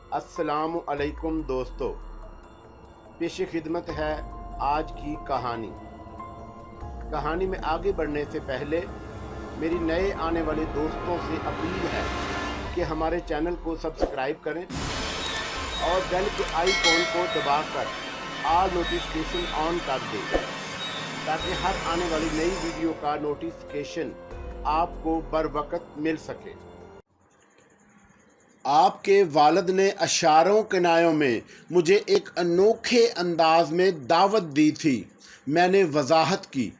अस्सलाम अलैकुम दोस्तों, पेश खिदमत है आज की कहानी। कहानी में आगे बढ़ने से पहले मेरी नए आने वाले दोस्तों से अपील है कि हमारे चैनल को सब्सक्राइब करें और बेल के आइकॉन को दबाकर ऑल नोटिफिकेशन ऑन कर दें ताकि हर आने वाली नई वीडियो का नोटिफिकेशन आपको बर वक्त मिल सके। आपके वालिद ने अशारों किनायों में मुझे एक अनोखे अंदाज में दावत दी थी। मैंने वजाहत की।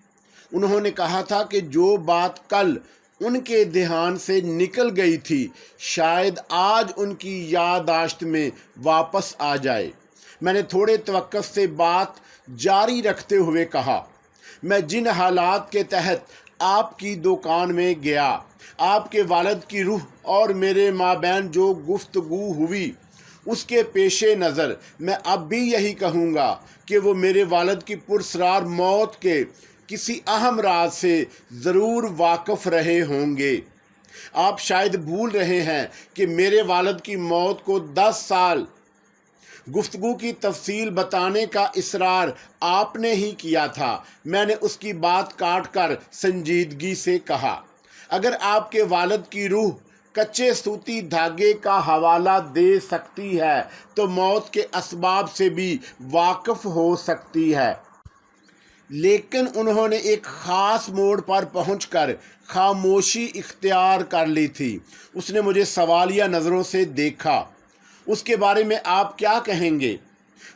उन्होंने कहा था कि जो बात कल उनके ध्यान से निकल गई थी शायद आज उनकी याददाश्त में वापस आ जाए। मैंने थोड़े तवक्कुफ से बात जारी रखते हुए कहा, मैं जिन हालात के तहत आपकी दुकान में गया, आपके वालिद की रूह और मेरे माबैन जो गुफ्तगू हुई उसके पेशे नज़र मैं अब भी यही कहूँगा कि वो मेरे वालिद की पुरस्रार मौत के किसी अहम राज से ज़रूर वाकिफ़ रहे होंगे। आप शायद भूल रहे हैं कि मेरे वालिद की मौत को 10 साल गुफ्तगू की तफसील बताने का इसरार आपने ही किया था। मैंने उसकी बात काट कर संजीदगी से कहा, अगर आपके वालिद की रूह कच्चे सूती धागे का हवाला दे सकती है तो मौत के असबाब से भी वाकिफ़ हो सकती है। लेकिन उन्होंने एक ख़ास मोड़ पर पहुंचकर खामोशी इख्तियार कर ली थी। उसने मुझे सवालिया नज़रों से देखा। उसके बारे में आप क्या कहेंगे?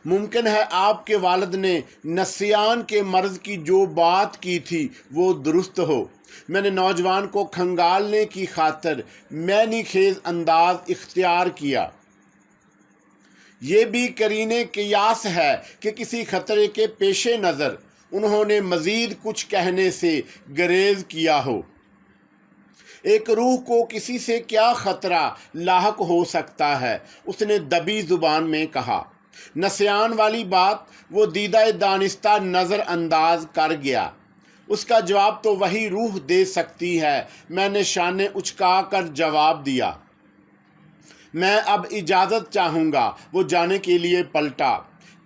मुमकिन है आपके वालिद ने नसियान के मर्ज़ की जो बात की थी वो दुरुस्त हो। मैंने नौजवान को खंगालने की खातिर मैनी खेज अंदाज इख्तियार किया। ये भी करीने कियास है कि किसी खतरे के पेशे नज़र उन्होंने मज़ीद कुछ कहने से गुरेज किया हो। एक रूह को किसी से क्या ख़तरा लाहक हो सकता है? उसने दबी ज़ुबान में कहा। नसियान वाली बात वो दीदा दानिस्ता नज़र अंदाज कर गया। उसका जवाब तो वही रूह दे सकती है। मैंने शाने उचका कर जवाब दिया, मैं अब इजाज़त चाहूँगा। वो जाने के लिए पलटा,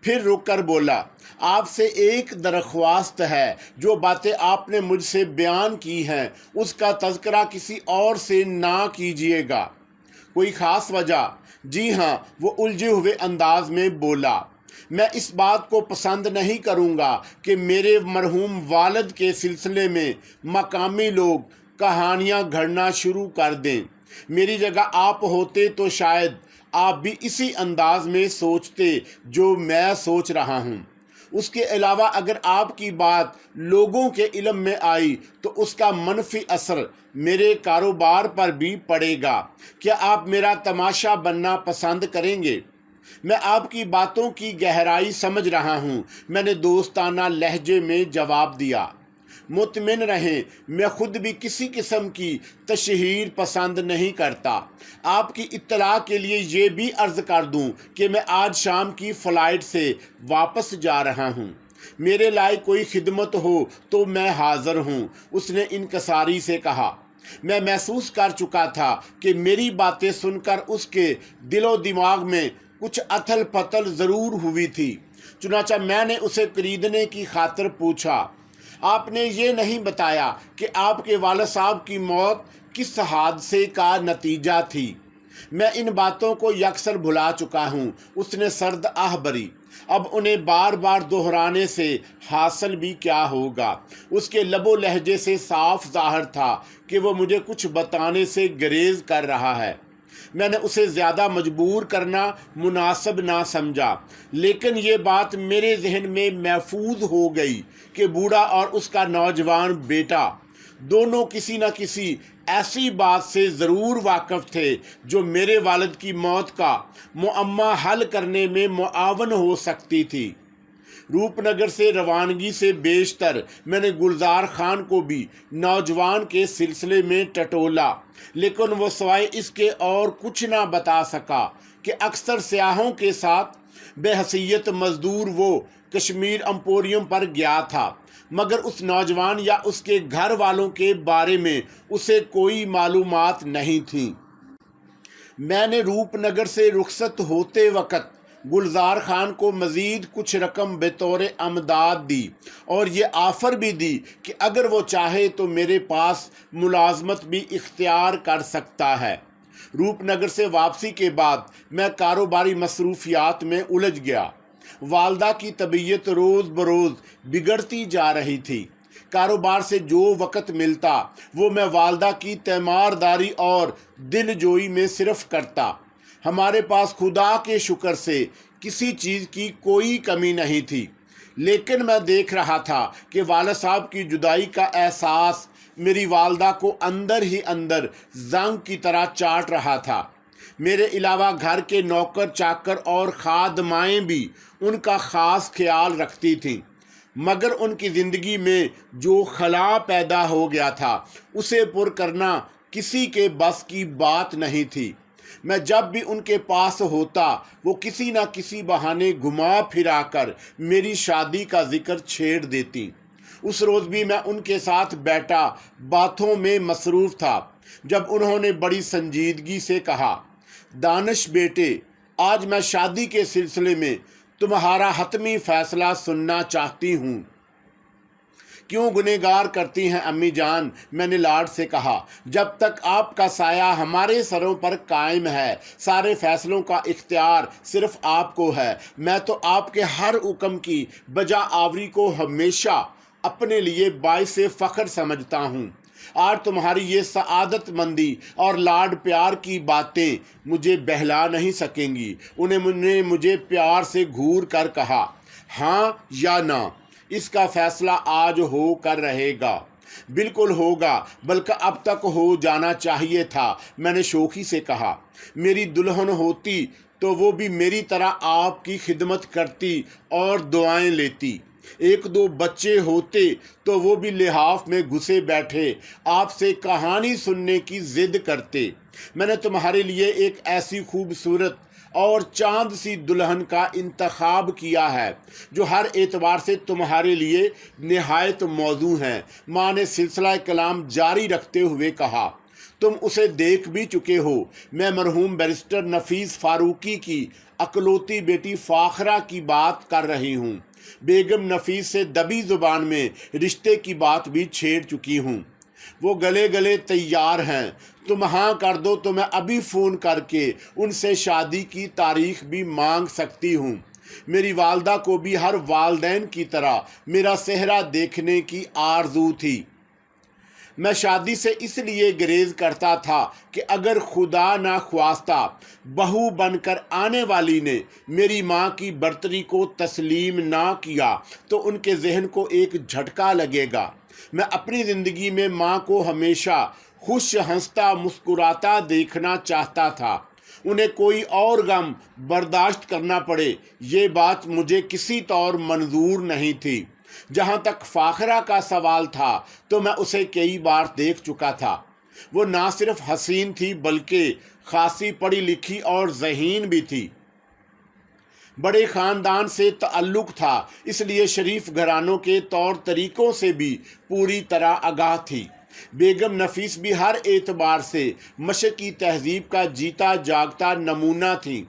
फिर रुक कर बोला, आपसे एक दरख्वास्त है। जो बातें आपने मुझसे बयान की हैं उसका तज़किरा किसी और से ना कीजिएगा। कोई ख़ास वजह? जी हाँ, वो उलझे हुए अंदाज में बोला, मैं इस बात को पसंद नहीं करूँगा कि मेरे मरहूम वालिद के सिलसिले में मकामी लोग कहानियाँ गढ़ना शुरू कर दें। मेरी जगह आप होते तो शायद आप भी इसी अंदाज में सोचते जो मैं सोच रहा हूँ। उसके अलावा अगर आपकी बात लोगों के इल्म में आई तो उसका मनफी असर मेरे कारोबार पर भी पड़ेगा। क्या आप मेरा तमाशा बनना पसंद करेंगे? मैं आपकी बातों की गहराई समझ रहा हूँ, मैंने दोस्ताना लहजे में जवाब दिया। मुतमिन रहें, मैं खुद भी किसी किस्म की तशहीर पसंद नहीं करता। आपकी इत्तला के लिए ये भी अर्ज़ कर दूं कि मैं आज शाम की फ़्लाइट से वापस जा रहा हूं। मेरे लायक कोई खिदमत हो तो मैं हाज़िर हूं। उसने इनकसारी से कहा। मैं महसूस कर चुका था कि मेरी बातें सुनकर उसके दिलो दिमाग में कुछ अथल पथल ज़रूर हुई थी। चुनांचा मैंने उसे खरीदने की खातिर पूछा, आपने ये नहीं बताया कि आपके वालिद साहब की मौत किस हादसे का नतीजा थी। मैं इन बातों को यकसर भुला चुका हूँ। उसने सर्द आह भरी। अब उन्हें बार बार दोहराने से हासिल भी क्या होगा? उसके लबो लहजे से साफ ज़ाहिर था कि वो मुझे कुछ बताने से गुरेज कर रहा है। मैंने उसे ज़्यादा मजबूर करना मुनासिब ना समझा, लेकिन ये बात मेरे जहन में महफूज हो गई कि बूढ़ा और उसका नौजवान बेटा दोनों किसी न किसी ऐसी बात से ज़रूर वाकिफ़ थे जो मेरे वालिद की मौत का मुअम्मा हल करने में मुआवन हो सकती थी। रूपनगर से रवानगी से बेशतर मैंने गुलजार खान को भी नौजवान के सिलसिले में टटोला, लेकिन वो सवाए इसके और कुछ ना बता सका कि अक्सर सियाहों के साथ बेहसीयत मजदूर वो कश्मीर एम्पोरियम पर गया था, मगर उस नौजवान या उसके घर वालों के बारे में उसे कोई मालूमात नहीं थी। میں نے روپ نگر سے رخصت ہوتے وقت گلزار خان کو مزید کچھ رقم بطور امداد دی اور یہ آفر بھی دی کہ اگر وہ چاہے تو میرے پاس ملازمت بھی اختیار کر سکتا ہے۔ روپ نگر سے واپسی کے بعد میں کاروباری مصروفیات میں الجھ گیا۔ والدہ کی طبیعت روز بروز بگڑتی جا رہی تھی۔ کاروبار سے جو وقت ملتا وہ میں والدہ کی تیمارداری اور دل جوئی میں صرف کرتا۔ ہمارے پاس خدا کے شکر سے کسی چیز کی کوئی کمی نہیں تھی، لیکن میں دیکھ رہا تھا کہ والد صاحب کی جدائی کا احساس میری والدہ کو اندر ہی اندر زنگ کی طرح چاٹ رہا تھا۔ میرے علاوہ گھر کے نوکر چاکر اور خادمائیں بھی ان کا خاص خیال رکھتی تھیں، مگر ان کی زندگی میں جو خلا پیدا ہو گیا تھا اسے پر کرنا کسی کے بس کی بات نہیں تھی۔ میں جب بھی ان کے پاس ہوتا وہ کسی نہ کسی بہانے گھما پھرا کر میری شادی کا ذکر چھیڑ دیتی۔ اس روز بھی میں ان کے ساتھ بیٹھا باتوں میں مصروف تھا جب انہوں نے بڑی سنجیدگی سے کہا، دانش بیٹے، آج میں شادی کے سلسلے میں تمہارا حتمی فیصلہ سننا چاہتی ہوں۔ کیوں گنہگار کرتی ہیں امی جان؟ میں نے لاڈ سے کہا، جب تک آپ کا سایہ ہمارے سروں پر قائم ہے سارے فیصلوں کا اختیار صرف آپ کو ہے۔ میں تو آپ کے ہر حکم کی بجا آوری کو ہمیشہ اپنے لیے باعث فخر سمجھتا ہوں۔ آج تمہاری یہ سعادت مندی اور لاڈ پیار کی باتیں مجھے بہلا نہیں سکیں گی۔ انہوں نے مجھے پیار سے گھور کر کہا، ہاں یا نہ، اس کا فیصلہ آج ہو کر رہے گا۔ بالکل ہوگا، بلکہ اب تک ہو جانا چاہیے تھا۔ میں نے شوخی سے کہا، میری دلہن ہوتی تو وہ بھی میری طرح آپ کی خدمت کرتی اور دعائیں لیتی۔ ایک دو بچے ہوتے تو وہ بھی لحاف میں گھسے بیٹھے آپ سے کہانی سننے کی ضد کرتے۔ میں نے تمہارے لیے ایک ایسی خوبصورت اور چاند سی دلہن کا انتخاب کیا ہے جو ہر اعتبار سے تمہارے لیے نہایت موزوں ہے۔ ماں نے سلسلہ کلام جاری رکھتے ہوئے کہا، تم اسے دیکھ بھی چکے ہو۔ میں مرحوم بیرسٹر نفیس فاروقی کی اکلوتی بیٹی فاخرہ کی بات کر رہی ہوں۔ بیگم نفیس سے دبی زبان میں رشتے کی بات بھی چھیڑ چکی ہوں۔ وہ گلے گلے تیار ہیں۔ تم ہاں کر دو تو میں ابھی فون کر کے ان سے شادی کی تاریخ بھی مانگ سکتی ہوں۔ میری والدہ کو بھی ہر والدین کی طرح میرا صحرا دیکھنے کی آرزو تھی۔ میں شادی سے اس لیے گریز کرتا تھا کہ اگر خدا نخواستہ بہو بن کر آنے والی نے میری ماں کی برتری کو تسلیم نہ کیا تو ان کے ذہن کو ایک جھٹکا لگے گا۔ میں اپنی زندگی میں ماں کو ہمیشہ خوش ہنستا مسکراتا دیکھنا چاہتا تھا۔ انہیں کوئی اور غم برداشت کرنا پڑے یہ بات مجھے کسی طور منظور نہیں تھی۔ جہاں تک فاخرہ کا سوال تھا تو میں اسے کئی بار دیکھ چکا تھا۔ وہ نہ صرف حسین تھی بلکہ خاصی پڑھی لکھی اور ذہین بھی تھی۔ بڑے خاندان سے تعلق تھا، اس لیے شریف گھرانوں کے طور طریقوں سے بھی پوری طرح آگاہ تھی۔ بیگم نفیس بھی ہر اعتبار سے مشرقی تہذیب کا جیتا جاگتا نمونہ تھی۔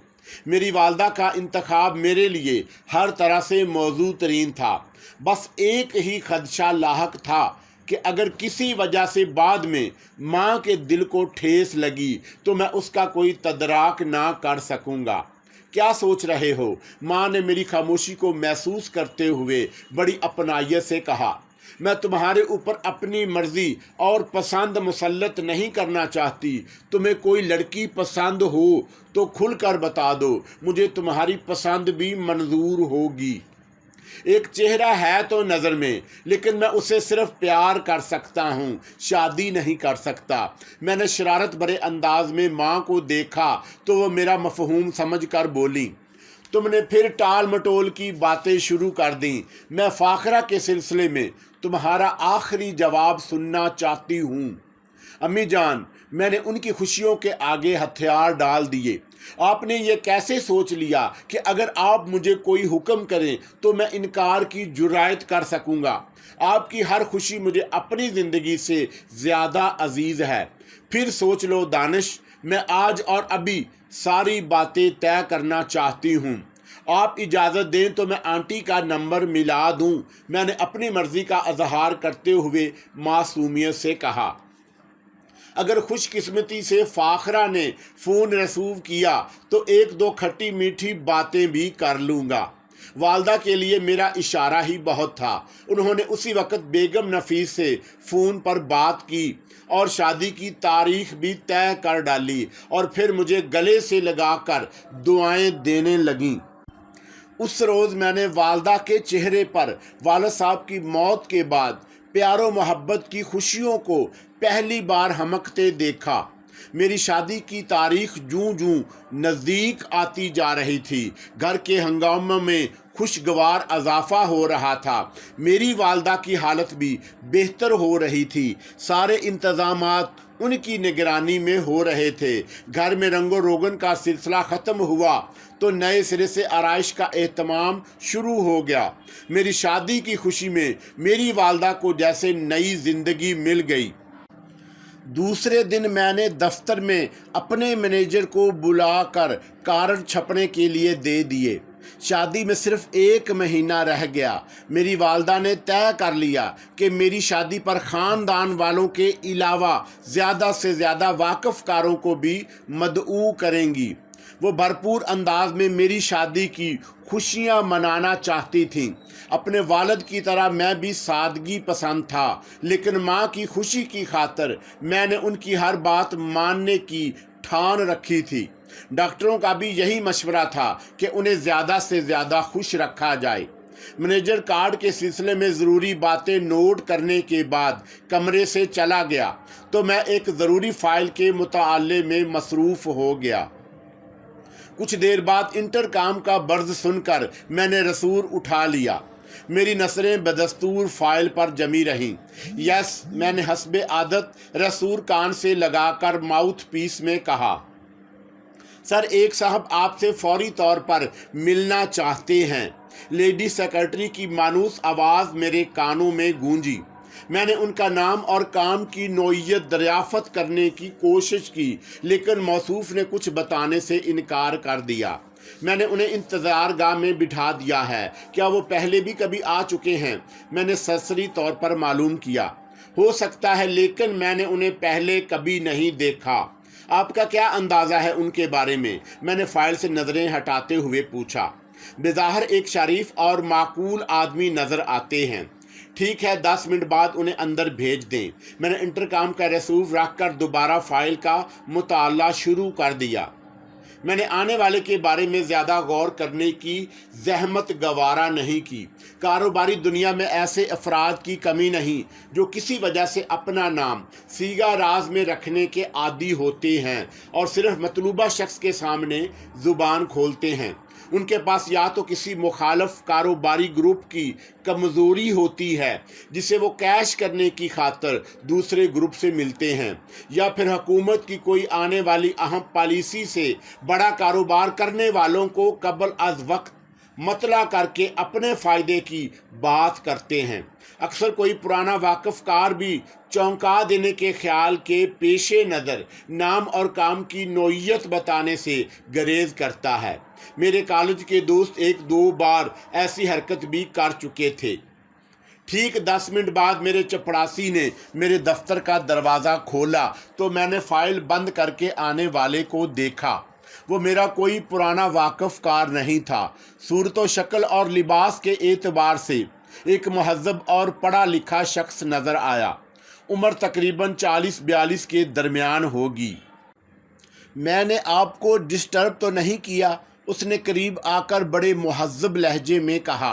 میری والدہ کا انتخاب میرے لیے ہر طرح سے موزوں ترین تھا۔ بس ایک ہی خدشہ لاحق تھا کہ اگر کسی وجہ سے بعد میں ماں کے دل کو ٹھیس لگی تو میں اس کا کوئی تدراک نہ کر سکوں گا۔ کیا سوچ رہے ہو؟ ماں نے میری خاموشی کو محسوس کرتے ہوئے بڑی اپنائیت سے کہا، میں تمہارے اوپر اپنی مرضی اور پسند مسلط نہیں کرنا چاہتی۔ تمہیں کوئی لڑکی پسند ہو تو کھل کر بتا دو، مجھے تمہاری پسند بھی منظور ہوگی۔ ایک چہرہ ہے تو نظر میں، لیکن میں اسے صرف پیار کر سکتا ہوں، شادی نہیں کر سکتا۔ میں نے شرارت بھرے انداز میں ماں کو دیکھا تو وہ میرا مفہوم سمجھ کر بولی، تم نے پھر ٹال مٹول کی باتیں شروع کر دیں۔ میں فاخرہ کے سلسلے میں تمہارا آخری جواب سننا چاہتی ہوں۔ امی جان، میں نے ان کی خوشیوں کے آگے ہتھیار ڈال دیے۔ آپ نے یہ کیسے سوچ لیا کہ اگر آپ مجھے کوئی حکم کریں تو میں انکار کی جرأت کر سکوں گا؟ آپ کی ہر خوشی مجھے اپنی زندگی سے زیادہ عزیز ہے۔ پھر سوچ لو دانش، मैं आज और अभी सारी बातें तय करना चाहती हूँ। आप इजाज़त दें तो मैं आंटी का नंबर मिला दूँ। मैंने अपनी मर्ज़ी का इजहार करते हुए मासूमियत से कहा। अगर खुशकिस्मती से फ़ाखरा ने फ़ोन रसूव किया तो एक दो खट्टी मीठी बातें भी कर लूँगा। वालदा के लिए मेरा इशारा ही बहुत था। उन्होंने उसी वक्त बेगम नफीस से फ़ोन पर बात की और शादी की तारीख भी तय कर डाली और फिर मुझे गले से लगाकर दुआएं देने लगीं। उस रोज़ मैंने वालदा के चेहरे पर वालिद साहब की मौत के बाद प्यारो मोहब्बत की खुशियों को पहली बार हमकते देखा। मेरी शादी की तारीख जूं जूं नज़दीक आती जा रही थी, घर के हंगामे में खुशगवार इजाफा हो रहा था। मेरी वालदा की हालत भी बेहतर हो रही थी। सारे इंतज़ामात उनकी निगरानी में हो रहे थे। घर में रंगो रोगन का सिलसिला ख़त्म हुआ तो नए सिरे से आराइश का एहतमाम शुरू हो गया। मेरी शादी की खुशी में मेरी वालदा को जैसे नई ज़िंदगी मिल गई। दूसरे दिन मैंने दफ्तर में अपने मैनेजर को बुलाकर कार्ड छपने के लिए दे दिए। शादी में सिर्फ 1 महीना रह गया। मेरी वालदा ने तय कर लिया कि मेरी शादी पर ख़ानदान वालों के अलावा ज़्यादा से ज़्यादा वाकफ़कारों को भी मदऊ करेंगी। वो भरपूर अंदाज में मेरी शादी की खुशियाँ मनाना चाहती थीं। अपने वालिद की तरह मैं भी सादगी पसंद था, लेकिन माँ की खुशी की खातिर मैंने उनकी हर बात मानने की ठान रखी थी। डॉक्टरों का भी यही मशवरा था कि उन्हें ज़्यादा से ज़्यादा खुश रखा जाए। मैनेजर कार्ड के सिलसिले में ज़रूरी बातें नोट करने के बाद कमरे से चला गया तो मैं एक ज़रूरी फ़ाइल के मुताले में मसरूफ़ हो गया। कुछ देर बाद इंटरकॉम का बर्ज सुनकर मैंने रसूल उठा लिया। मेरी नज़रें बदस्तूर फाइल पर जमी रहीं। यस, मैंने हस्बे आदत रसूल कान से लगाकर माउथ पीस में कहा, सर एक साहब आपसे फौरी तौर पर मिलना चाहते हैं। लेडी सेक्रेटरी की मानूस आवाज़ मेरे कानों में गूंजी। मैंने उनका नाम और काम की नौइयत दरियाफ़त करने की कोशिश की, लेकिन मौसूफ ने कुछ बताने से इनकार कर दिया। मैंने उन्हें इंतज़ार गाह में बिठा दिया है। क्या वो पहले भी कभी आ चुके हैं? मैंने सरसरी तौर पर मालूम किया। हो सकता है, लेकिन मैंने उन्हें पहले कभी नहीं देखा। आपका क्या अंदाज़ा है उनके बारे में? मैंने फ़ाइल से नज़रें हटाते हुए पूछा। बेज़ाहिर एक शरीफ और माकूल आदमी नज़र आते हैं। ठीक है, 10 मिनट बाद उन्हें अंदर भेज दें। मैंने इंटरकॉम का रसूल रख कर दोबारा फ़ाइल का मुताला शुरू कर दिया। मैंने आने वाले के बारे में ज़्यादा गौर करने की जहमत गवारा नहीं की। कारोबारी दुनिया में ऐसे अफराद की कमी नहीं जो किसी वजह से अपना नाम सीगा राज में रखने के आदी होते हैं और सिर्फ मतलूबा शख्स के सामने ज़ुबान खोलते हैं। उनके पास या तो किसी मुखालफ कारोबारी ग्रुप की कमज़ोरी होती है जिसे वो कैश करने की खातिर दूसरे ग्रुप से मिलते हैं, या फिर हुकूमत की कोई आने वाली अहम पॉलिसी से बड़ा कारोबार करने वालों को कबल अज वक्त मतला करके अपने फ़ायदे की बात करते हैं। अक्सर कोई पुराना वाकफ़कार भी चौंका देने के ख्याल के पेशे नज़र नाम और काम की नौइयत बताने से गरेज करता है। मेरे कॉलेज के दोस्त 1-2 बार ऐसी हरकत भी कर चुके थे। ठीक 10 मिनट बाद मेरे चपड़ासी ने मेरे दफ्तर का दरवाज़ा खोला तो मैंने फ़ाइल बंद करके आने वाले को देखा। वो मेरा कोई पुराना वाकफ़कार नहीं था। सूरत व शक्ल और लिबास के एतबार से एक महज़्ज़ब और पढ़ा लिखा शख्स नज़र आया। उम्र तकरीबन 40-42 के दरमियान होगी। मैंने आपको डिस्टर्ब तो नहीं किया? उसने करीब आकर बड़े मुहज़्ज़ब लहजे में कहा,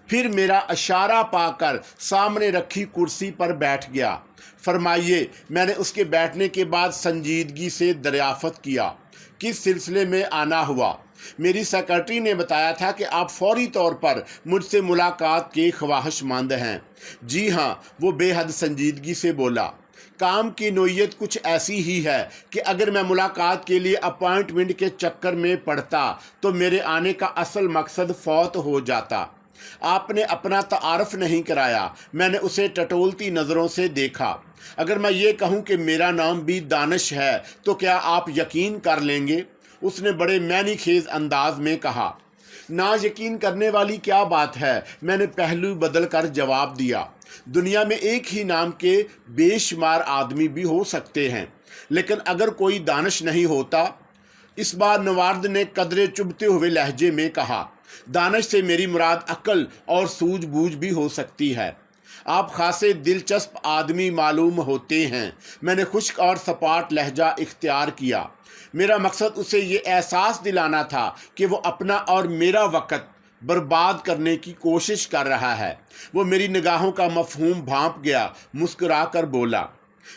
फिर मेरा इशारा पाकर सामने रखी कुर्सी पर बैठ गया। फरमाइए। मैंने उसके बैठने के बाद संजीदगी से दरियाफ़त किया, किस सिलसिले में आना हुआ? मेरी सेक्रेटरी ने बताया था कि आप फौरी तौर पर मुझसे मुलाकात के ख्वाहिशमंद हैं। जी हाँ, वो बेहद संजीदगी से बोला। काम की नोयत कुछ ऐसी ही है कि अगर मैं मुलाकात के लिए अपॉइंटमेंट के चक्कर में पड़ता तो मेरे आने का असल मकसद फौत हो जाता। आपने अपना तारफ़ नहीं कराया। मैंने उसे टटोलती नज़रों से देखा। अगर मैं ये कहूँ कि मेरा नाम भी दानिश है तो क्या आप यकीन कर लेंगे? उसने बड़े मैनी खेज अंदाज में कहा। ना यकीन करने वाली क्या बात है, मैंने पहलू बदल कर जवाब दिया। दुनिया में एक ही नाम के बेशुमार आदमी भी हो सकते हैं, लेकिन अगर कोई दानिश नहीं होता। इस बार नवार्द ने कदरे चुभते हुए लहजे में कहा, दानिश से मेरी मुराद अक्ल और सूझबूझ भी हो सकती है। आप खासे दिलचस्प आदमी मालूम होते हैं। मैंने खुश्क और सपाट लहजा इख्तियार किया। मेरा मकसद उसे ये एहसास दिलाना था कि वो अपना और मेरा वक़्त बर्बाद करने की कोशिश कर रहा है। वो मेरी निगाहों का मफहूम भांप गया, मुस्कुरा कर बोला,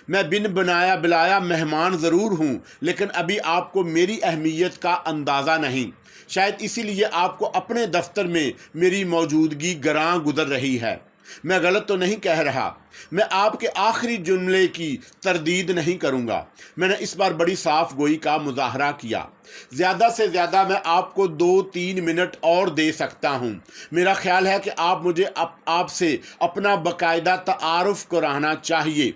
मैं बिन बनाया बिलाया मेहमान ज़रूर हूँ, लेकिन अभी आपको मेरी अहमियत का अंदाज़ा नहीं। शायद इसीलिए आपको अपने दफ्तर में मेरी मौजूदगी गरां गुजर रही है। मैं गलत तो नहीं कह रहा। मैं आपके आखिरी जुमले की तरदीद नहीं करूँगा। मैंने इस बार बड़ी साफ गोई का मुजाहरा किया। ज़्यादा से ज़्यादा मैं आपको 2-3 मिनट और दे सकता हूँ। मेरा ख्याल है कि आप मुझे आपसे अपना बाकायदा तारुफ कराना चाहिए।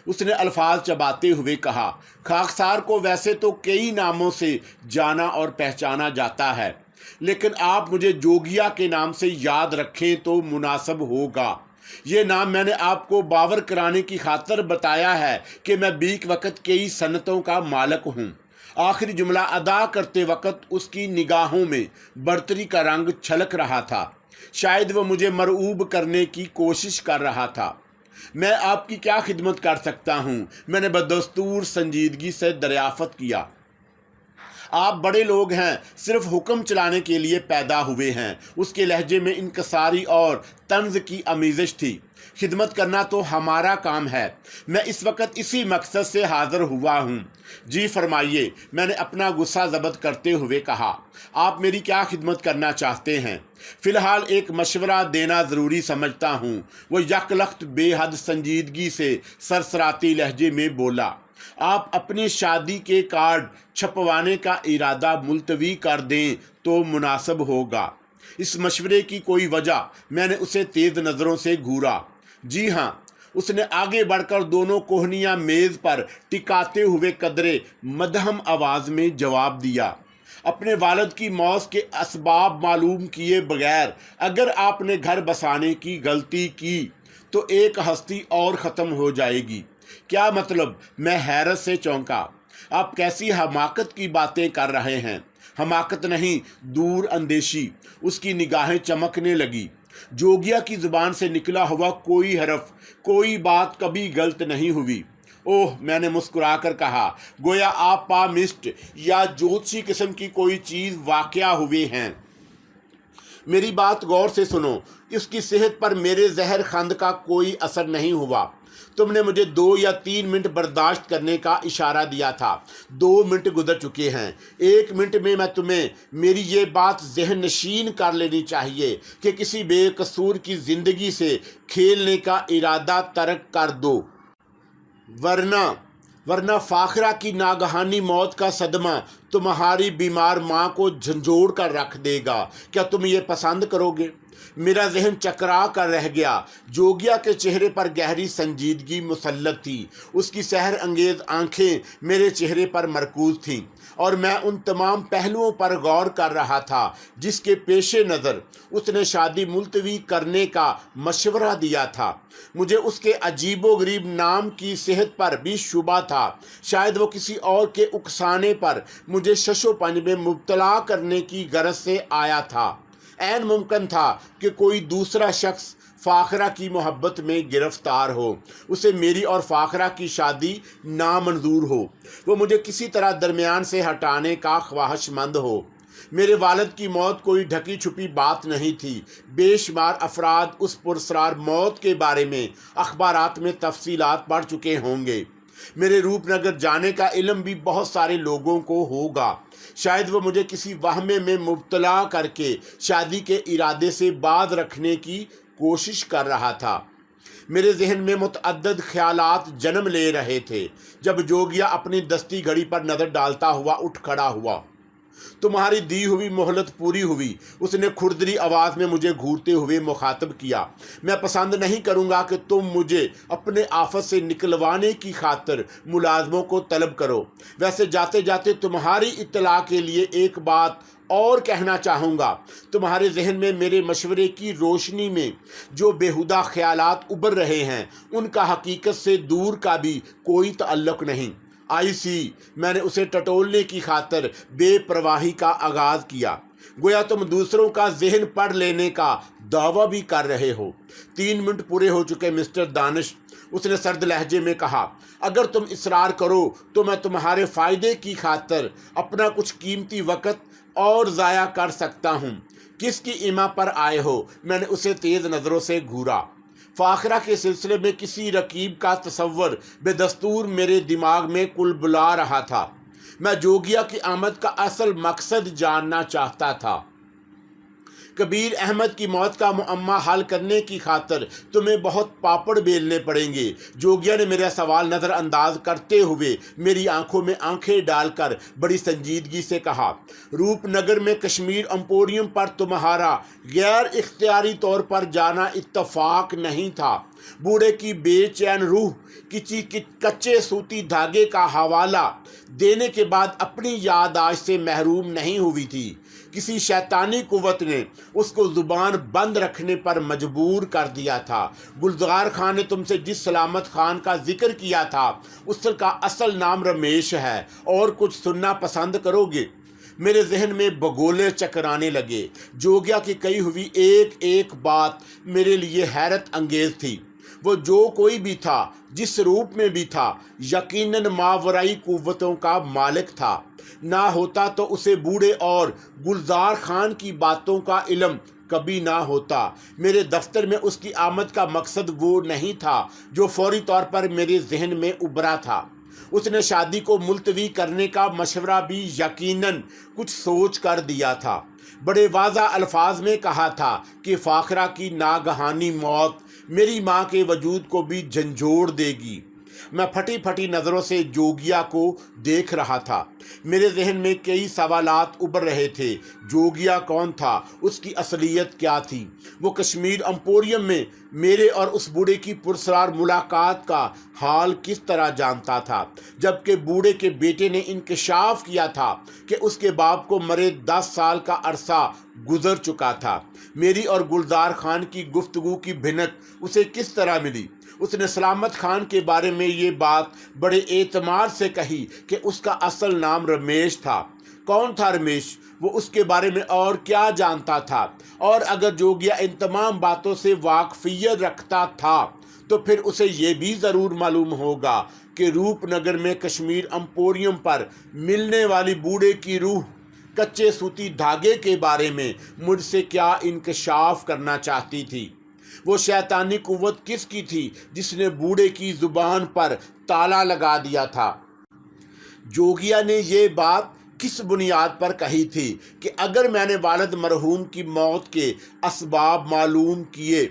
उसने अल्फाज चबाते हुए कहा, खाकसार को वैसे तो कई नामों से जाना और पहचाना जाता है, लेकिन आप मुझे जोगिया के नाम से याद रखें तो मुनासिब होगा। ये नाम मैंने आपको बावर कराने की खातर बताया है कि मैं बीक वक़्त कई सनतों का मालिक हूँ। आखिरी जुमला अदा करते वक़्त उसकी निगाहों में बर्तरी का रंग छलक रहा था। शायद वह मुझे मरऊब करने की कोशिश कर रहा था। मैं आपकी क्या खिदमत कर सकता हूँ? मैंने बदस्तूर संजीदगी से दरियाफ़त किया। आप बड़े लोग हैं, सिर्फ हुक्म चलाने के लिए पैदा हुए हैं। उसके लहजे में इनकसारी और तंज की आमेज़श थी। खिदमत करना तो हमारा काम है। मैं इस वक्त इसी मकसद से हाज़िर हुआ हूँ। जी फरमाइए, मैंने अपना गुस्सा ज़ब्त करते हुए कहा। आप मेरी क्या खिदमत करना चाहते हैं? फ़िलहाल एक मशवरा देना ज़रूरी समझता हूँ। वो यकलख्त बेहद संजीदगी से सरसराती लहजे में बोला, आप अपनी शादी के कार्ड छपवाने का इरादा मुलतवी कर दें तो मुनासिब होगा। इस मशवरे की कोई वजह? मैंने उसे तेज़ नज़रों से घूरा। जी हाँ, उसने आगे बढ़कर दोनों कोहनियाँ मेज़ पर टिकाते हुए कदरे मदहम आवाज़ में जवाब दिया। अपने वालिद की मौत के असबाब मालूम किए बगैर अगर आपने घर बसाने की गलती की तो एक हस्ती और ख़त्म हो जाएगी। क्या मतलब? मैं हैरत से चौंका। आप कैसी हमाकत की बातें कर रहे हैं? हमाकत नहीं, दूर अंदेशी। उसकी निगाहें चमकने लगी। जोगिया की ज़ुबान से निकला हुआ कोई हरफ, कोई बात कभी गलत नहीं हुई। ओह, मैंने मुस्कुराकर कहा, गोया आप पामिस्ट या ज्योतिषी किस्म की कोई चीज़ वाक़या हुए हैं। मेरी बात गौर से सुनो। इसकी सेहत पर मेरे जहर खंड का कोई असर नहीं हुआ। तुमने मुझे 2 या 3 मिनट बर्दाश्त करने का इशारा दिया था। 2 मिनट गुजर चुके हैं। 1 मिनट में मैं तुम्हें मेरी ये बात ज़हन नशीन कर लेनी चाहिए कि किसी बेकसूर की ज़िंदगी से खेलने का इरादा तर्क कर दो, वरना फ़ाखरा की नागहानी मौत का सदमा तुम्हारी बीमार माँ को झंझोड़ कर रख देगा। क्या तुम ये पसंद करोगे? मेरा जहन चकरा कर रह गया। जोगिया के चेहरे पर गहरी संजीदगी मुसल्लत थी। उसकी सहर अंगेज आंखें मेरे चेहरे पर मरकूज थीं और मैं उन तमाम पहलुओं पर गौर कर रहा था जिसके पेशे नज़र उसने शादी मुलतवी करने का मशवरा दिया था। मुझे उसके अजीबोगरीब नाम की सेहत पर भी शुबा था। शायद वो किसी और के उकसाने पर मुझे शशोपंज में मुब्तला करने की गरज से आया था। ऐन मुमकिन था कि कोई दूसरा शख्स फ़ाखरा की मोहब्बत में गिरफ्तार हो, उसे मेरी और फ़ाखरा की शादी नामंजूर हो, वो मुझे किसी तरह दरमियान से हटाने का ख्वाहिशमंद हो। मेरे वालिद की मौत कोई ढकी छुपी बात नहीं थी। बेशुमार अफराद उस पुरस्रार मौत के बारे में अखबारात में तफसीलात पढ़ चुके होंगे। मेरे रूपनगर जाने का इल्म भी बहुत सारे लोगों को होगा। शायद वो मुझे किसी वहमे में मुब्तला करके शादी के इरादे से बाज रखने की कोशिश कर रहा था। मेरे जहन में मुतअद्दिद ख्यालात जन्म ले रहे थे जब जोगिया अपनी दस्ती घड़ी पर नज़र डालता हुआ उठ खड़ा हुआ। तुम्हारी दी हुई मोहलत पूरी हुई। उसने खुरदरी आवाज़ में मुझे घूरते हुए मुखातब किया। मैं पसंद नहीं करूँगा कि तुम मुझे अपने आफत से निकलवाने की खातिर मुलाजमों को तलब करो। वैसे जाते जाते तुम्हारी इत्तला के लिए एक बात और कहना चाहूँगा। तुम्हारे जहन में मेरे मशवरे की रोशनी में जो बेहुदा ख्यालात उभर रहे हैं, उनका हकीकत से दूर का भी कोई ताल्लुक नहीं। आईसी, मैंने उसे टटोलने की खातिर बेपरवाही का आगाज़ किया। गोया तुम दूसरों का जहन पढ़ लेने का दावा भी कर रहे हो। 3 मिनट पूरे हो चुके मिस्टर दानिश, उसने सर्द लहजे में कहा। अगर तुम इसरार करो तो मैं तुम्हारे फ़ायदे की खातिर अपना कुछ कीमती वक़्त और ज़ाया कर सकता हूँ। किसकी इमा पर आए हो? मैंने उसे तेज़ नज़रों से घूरा। फ़ाखरा के सिलसिले में किसी रकीब का तसव्वुर बेदस्तूर मेरे दिमाग में कुलबुला रहा था। मैं जोगिया की आमद का असल मकसद जानना चाहता था। कबीर अहमद की मौत का मुअम्मा हल करने की खातिर तुम्हें बहुत पापड़ बेलने पड़ेंगे। जोगिया ने मेरा सवाल नज़रअंदाज करते हुए मेरी आंखों में आंखें डालकर बड़ी संजीदगी से कहा। रूपनगर में कश्मीर एम्पोरियम पर तुम्हारा गैर इख्तियारी तौर पर जाना इत्तफाक नहीं था। बूढ़े की बेचैन रूह किसी कच्चे सूती धागे का हवाला देने के बाद अपनी याददाश्त से महरूम नहीं हुई थी। किसी शैतानी कुव्वत ने उसको ज़ुबान बंद रखने पर मजबूर कर दिया था। गुलजार खान ने तुमसे जिस सलामत खान का जिक्र किया था, उसका असल नाम रमेश है। और कुछ सुनना पसंद करोगे? मेरे जहन में बगोले चकराने लगे। जोगिया की कही हुई एक एक बात मेरे लिए हैरत अंगेज थी। वो जो कोई भी था, जिस रूप में भी था, यकीनन मावराई कुव्वतों का मालिक था। ना होता तो उसे बूढ़े और गुलजार खान की बातों का इल्म कभी ना होता। मेरे दफ्तर में उसकी आमद का मकसद वो नहीं था जो फौरी तौर पर मेरे जहन में उभरा था। उसने शादी को मुलतवी करने का मशवरा भी यकीनन कुछ सोच कर दिया था। बड़े वाज़ा अल्फाज में कहा था कि फ़ाखरा की नागहानी मौत मेरी माँ के वजूद को भी झंझोड़ देगी। मैं फटी फटी नज़रों से जोगिया को देख रहा था। मेरे जहन में कई सवालात उभर रहे थे। जोगिया कौन था? उसकी असलियत क्या थी? वो कश्मीर एम्पोरियम में मेरे और उस बूढ़े की पुरस्कार मुलाकात का हाल किस तरह जानता था, जबकि बूढ़े के बेटे ने इंकशाफ किया था कि उसके बाप को मरे 10 साल का अरसा गुजर चुका था। मेरी और गुलजार खान की गुफ्तगू की भिनक उसे किस तरह मिली? उसने सलामत खान के बारे में ये बात बड़े एतमाद से कही कि उसका असल नाम रमेश था। कौन था रमेश? वो उसके बारे में और क्या जानता था? और अगर जोगिया इन तमाम बातों से वाकफियत रखता था तो फिर उसे ये भी ज़रूर मालूम होगा कि रूपनगर में कश्मीर एम्पोरियम पर मिलने वाली बूढ़े की रूह कच्चे सूती धागे के बारे में मुझसे क्या इंकशाफ करना चाहती थी। वो शैतानी कुव्वत किसकी थी जिसने बूढ़े की ज़ुबान पर ताला लगा दिया था? जोगिया ने ये बात किस बुनियाद पर कही थी कि अगर मैंने वालिद मरहूम की मौत के असबाब मालूम किए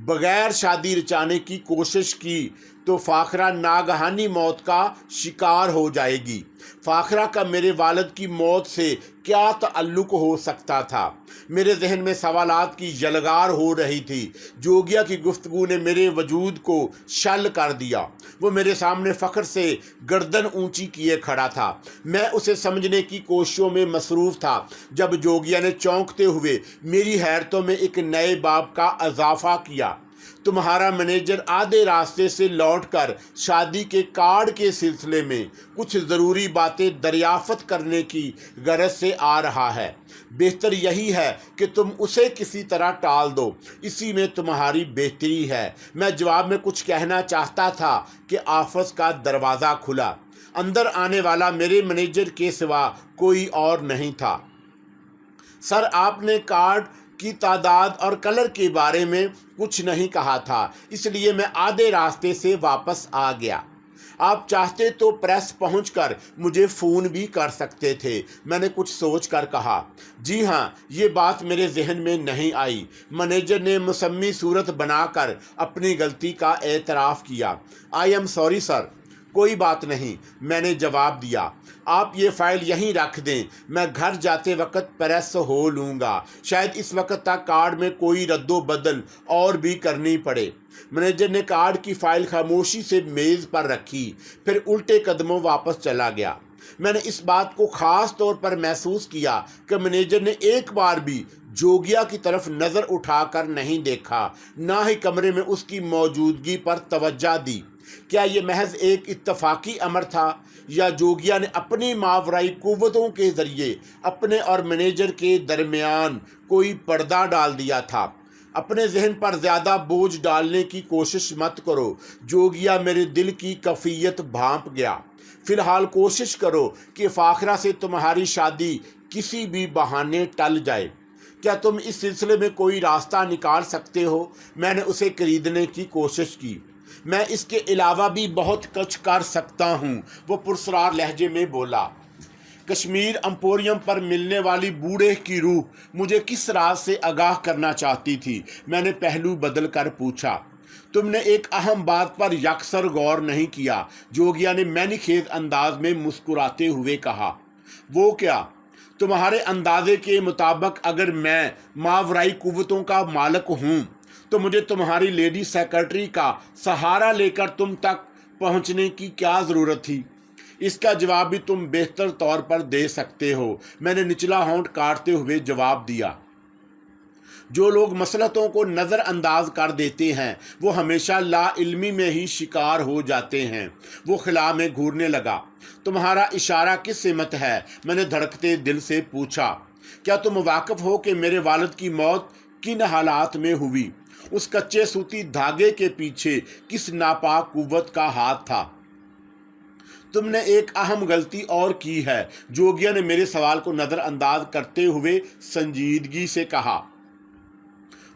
बगैर शादी रचाने की कोशिश की तो फ़ाखरा नागहानी मौत का शिकार हो जाएगी। फ़ाखरा का मेरे वालिद की मौत से क्या ताल्लुक़ हो सकता था? मेरे जहन में सवालात की यलगार हो रही थी। जोगिया की गुफ्तगू ने मेरे वजूद को शल कर दिया। वो मेरे सामने फ़ख्र से गर्दन ऊंची किए खड़ा था। मैं उसे समझने की कोशिशों में मसरूफ़ था जब जोगिया ने चौंकते हुए मेरी हैरतों में एक नए बाब का इजाफा किया। तुम्हारा मैनेजर आधे रास्ते से लौटकर शादी के कार्ड के सिलसिले में कुछ ज़रूरी बातें दरियाफ़त करने की गरज से आ रहा है। बेहतर यही है कि तुम उसे किसी तरह टाल दो। इसी में तुम्हारी बेहतरी है। मैं जवाब में कुछ कहना चाहता था कि ऑफिस का दरवाज़ा खुला। अंदर आने वाला मेरे मैनेजर के सिवा कोई और नहीं था। सर, आपने कार्ड की तादाद और कलर के बारे में कुछ नहीं कहा था, इसलिए मैं आधे रास्ते से वापस आ गया। आप चाहते तो प्रेस पहुंचकर मुझे फ़ोन भी कर सकते थे। मैंने कुछ सोच कर कहा। जी हाँ, ये बात मेरे जहन में नहीं आई। मैनेजर ने मुसम्मी सूरत बनाकर अपनी गलती का एतराफ़ किया। I am sorry sir. कोई बात नहीं, मैंने जवाब दिया। आप ये फ़ाइल यहीं रख दें, मैं घर जाते वक्त प्रेस हो लूँगा। शायद इस वक्त तक कार्ड में कोई रद्दो बदल और भी करनी पड़े। मैनेजर ने कार्ड की फ़ाइल खामोशी से मेज़ पर रखी, फिर उल्टे कदमों वापस चला गया। मैंने इस बात को ख़ास तौर पर महसूस किया कि मैनेजर ने एक बार भी जोगिया की तरफ नज़र उठाकर नहीं देखा, ना ही कमरे में उसकी मौजूदगी पर तवज्जो दी। क्या ये महज एक इत्तफाकी अमर था, या जोगिया ने अपनी मावराई कुव्वतों के ज़रिए अपने और मैनेजर के दरमियान कोई पर्दा डाल दिया था? अपने जहन पर ज़्यादा बोझ डालने की कोशिश मत करो। जोगिया मेरे दिल की कैफियत भांप गया। फ़िलहाल कोशिश करो कि फ़ाखरा से तुम्हारी शादी किसी भी बहाने टल जाए। क्या तुम इस सिलसिले में कोई रास्ता निकाल सकते हो? मैंने उसे खरीदने की कोशिश की। मैं इसके अलावा भी बहुत कुछ कर सकता हूँ, वो पुरस्कार लहजे में बोला। कश्मीर एम्पोरियम पर मिलने वाली बूढ़े की रूह मुझे किस राज से आगाह करना चाहती थी? मैंने पहलू बदल कर पूछा। तुमने एक अहम बात पर यकसर गौर नहीं किया, जोगिया ने मैनीखेज अंदाज में मुस्कुराते हुए कहा। वो क्या? तुम्हारे अंदाजे के मुताबिक अगर मैं मावराई कुव्वतों का मालिक हूँ तो मुझे तुम्हारी लेडी सेक्रेटरी का सहारा लेकर तुम तक पहुँचने की क्या ज़रूरत थी? इसका जवाब भी तुम बेहतर तौर पर दे सकते हो, मैंने निचला होंठ काटते हुए जवाब दिया। जो लोग मसलहतों को नज़रअंदाज कर देते हैं वो हमेशा लाइल्मी में ही शिकार हो जाते हैं। वो खिला में घूरने लगा। तुम्हारा इशारा किस सिमत है? मैंने धड़कते दिल से पूछा। क्या तुम वाकिफ़ हो कि मेरे वालिद की मौत किन हालात में हुई? उस कच्चे सूती धागे के पीछे किस नापाक कुव्वत का हाथ था? तुमने एक अहम गलती और की है, जोगिया ने मेरे सवाल को नज़रअंदाज करते हुए संजीदगी से कहा।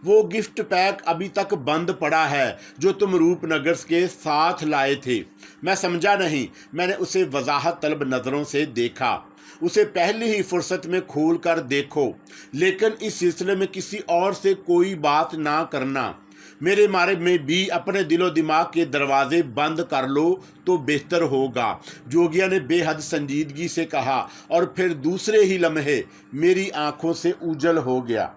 वो गिफ्ट पैक अभी तक बंद पड़ा है जो तुम रूपनगर के साथ लाए थे। मैं समझा नहीं। मैंने उसे वजाहत तलब नज़रों से देखा। उसे पहली ही फुर्सत में खोल कर देखो, लेकिन इस सिलसिले में किसी और से कोई बात ना करना। मेरे मारे में भी अपने दिलो दिमाग के दरवाजे बंद कर लो तो बेहतर होगा, जोगिया ने बेहद संजीदगी से कहा, और फिर दूसरे ही लम्हे मेरी आंखों से उजल हो गया।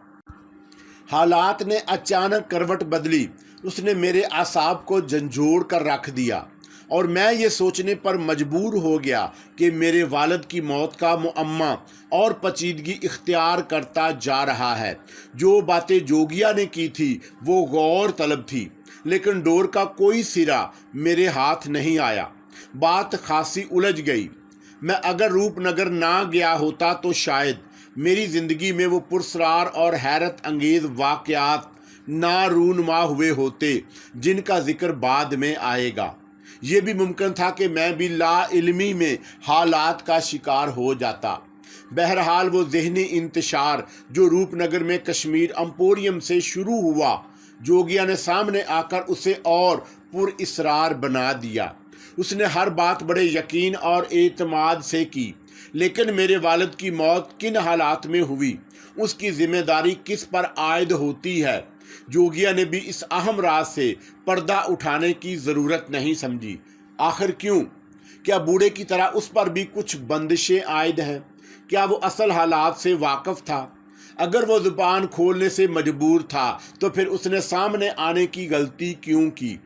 हालात ने अचानक करवट बदली। उसने मेरे आसाब को झंझोड़ कर रख दिया और मैं ये सोचने पर मजबूर हो गया कि मेरे वालिद की मौत का मुअम्मा और पचीदगी इख्तियार करता जा रहा है। जो बातें जोगिया ने की थी वो गौर तलब थी, लेकिन डोर का कोई सिरा मेरे हाथ नहीं आया। बात खासी उलझ गई। मैं अगर रूपनगर ना गया होता तो शायद मेरी ज़िंदगी में वो पुरस्कार और हैरत अंगेज़ वाक़यात ना रूनुमा हुए होते जिनका जिक्र बाद में आएगा। ये भी मुमकिन था कि मैं भी लाइल्मी में हालात का शिकार हो जाता। बहरहाल वो ज़हनी इंतशार जो रूपनगर में कश्मीर एम्पोरियम से शुरू हुआ, जोगिया ने सामने आकर उसे और पुरइसरार बना दिया। उसने हर बात बड़े यकीन और एतमाद से की, लेकिन मेरे वालिद की मौत किन हालात में हुई, उसकी जिम्मेदारी किस पर आयद होती है? जोगिया ने भी इस अहम राज से पर्दा उठाने की ज़रूरत नहीं समझी। आखिर क्यों? क्या बूढ़े की तरह उस पर भी कुछ बंदिशें आयद हैं? क्या वो असल हालात से वाकिफ़ था? अगर वो ज़ुबान खोलने से मजबूर था तो फिर उसने सामने आने की गलती क्यों की?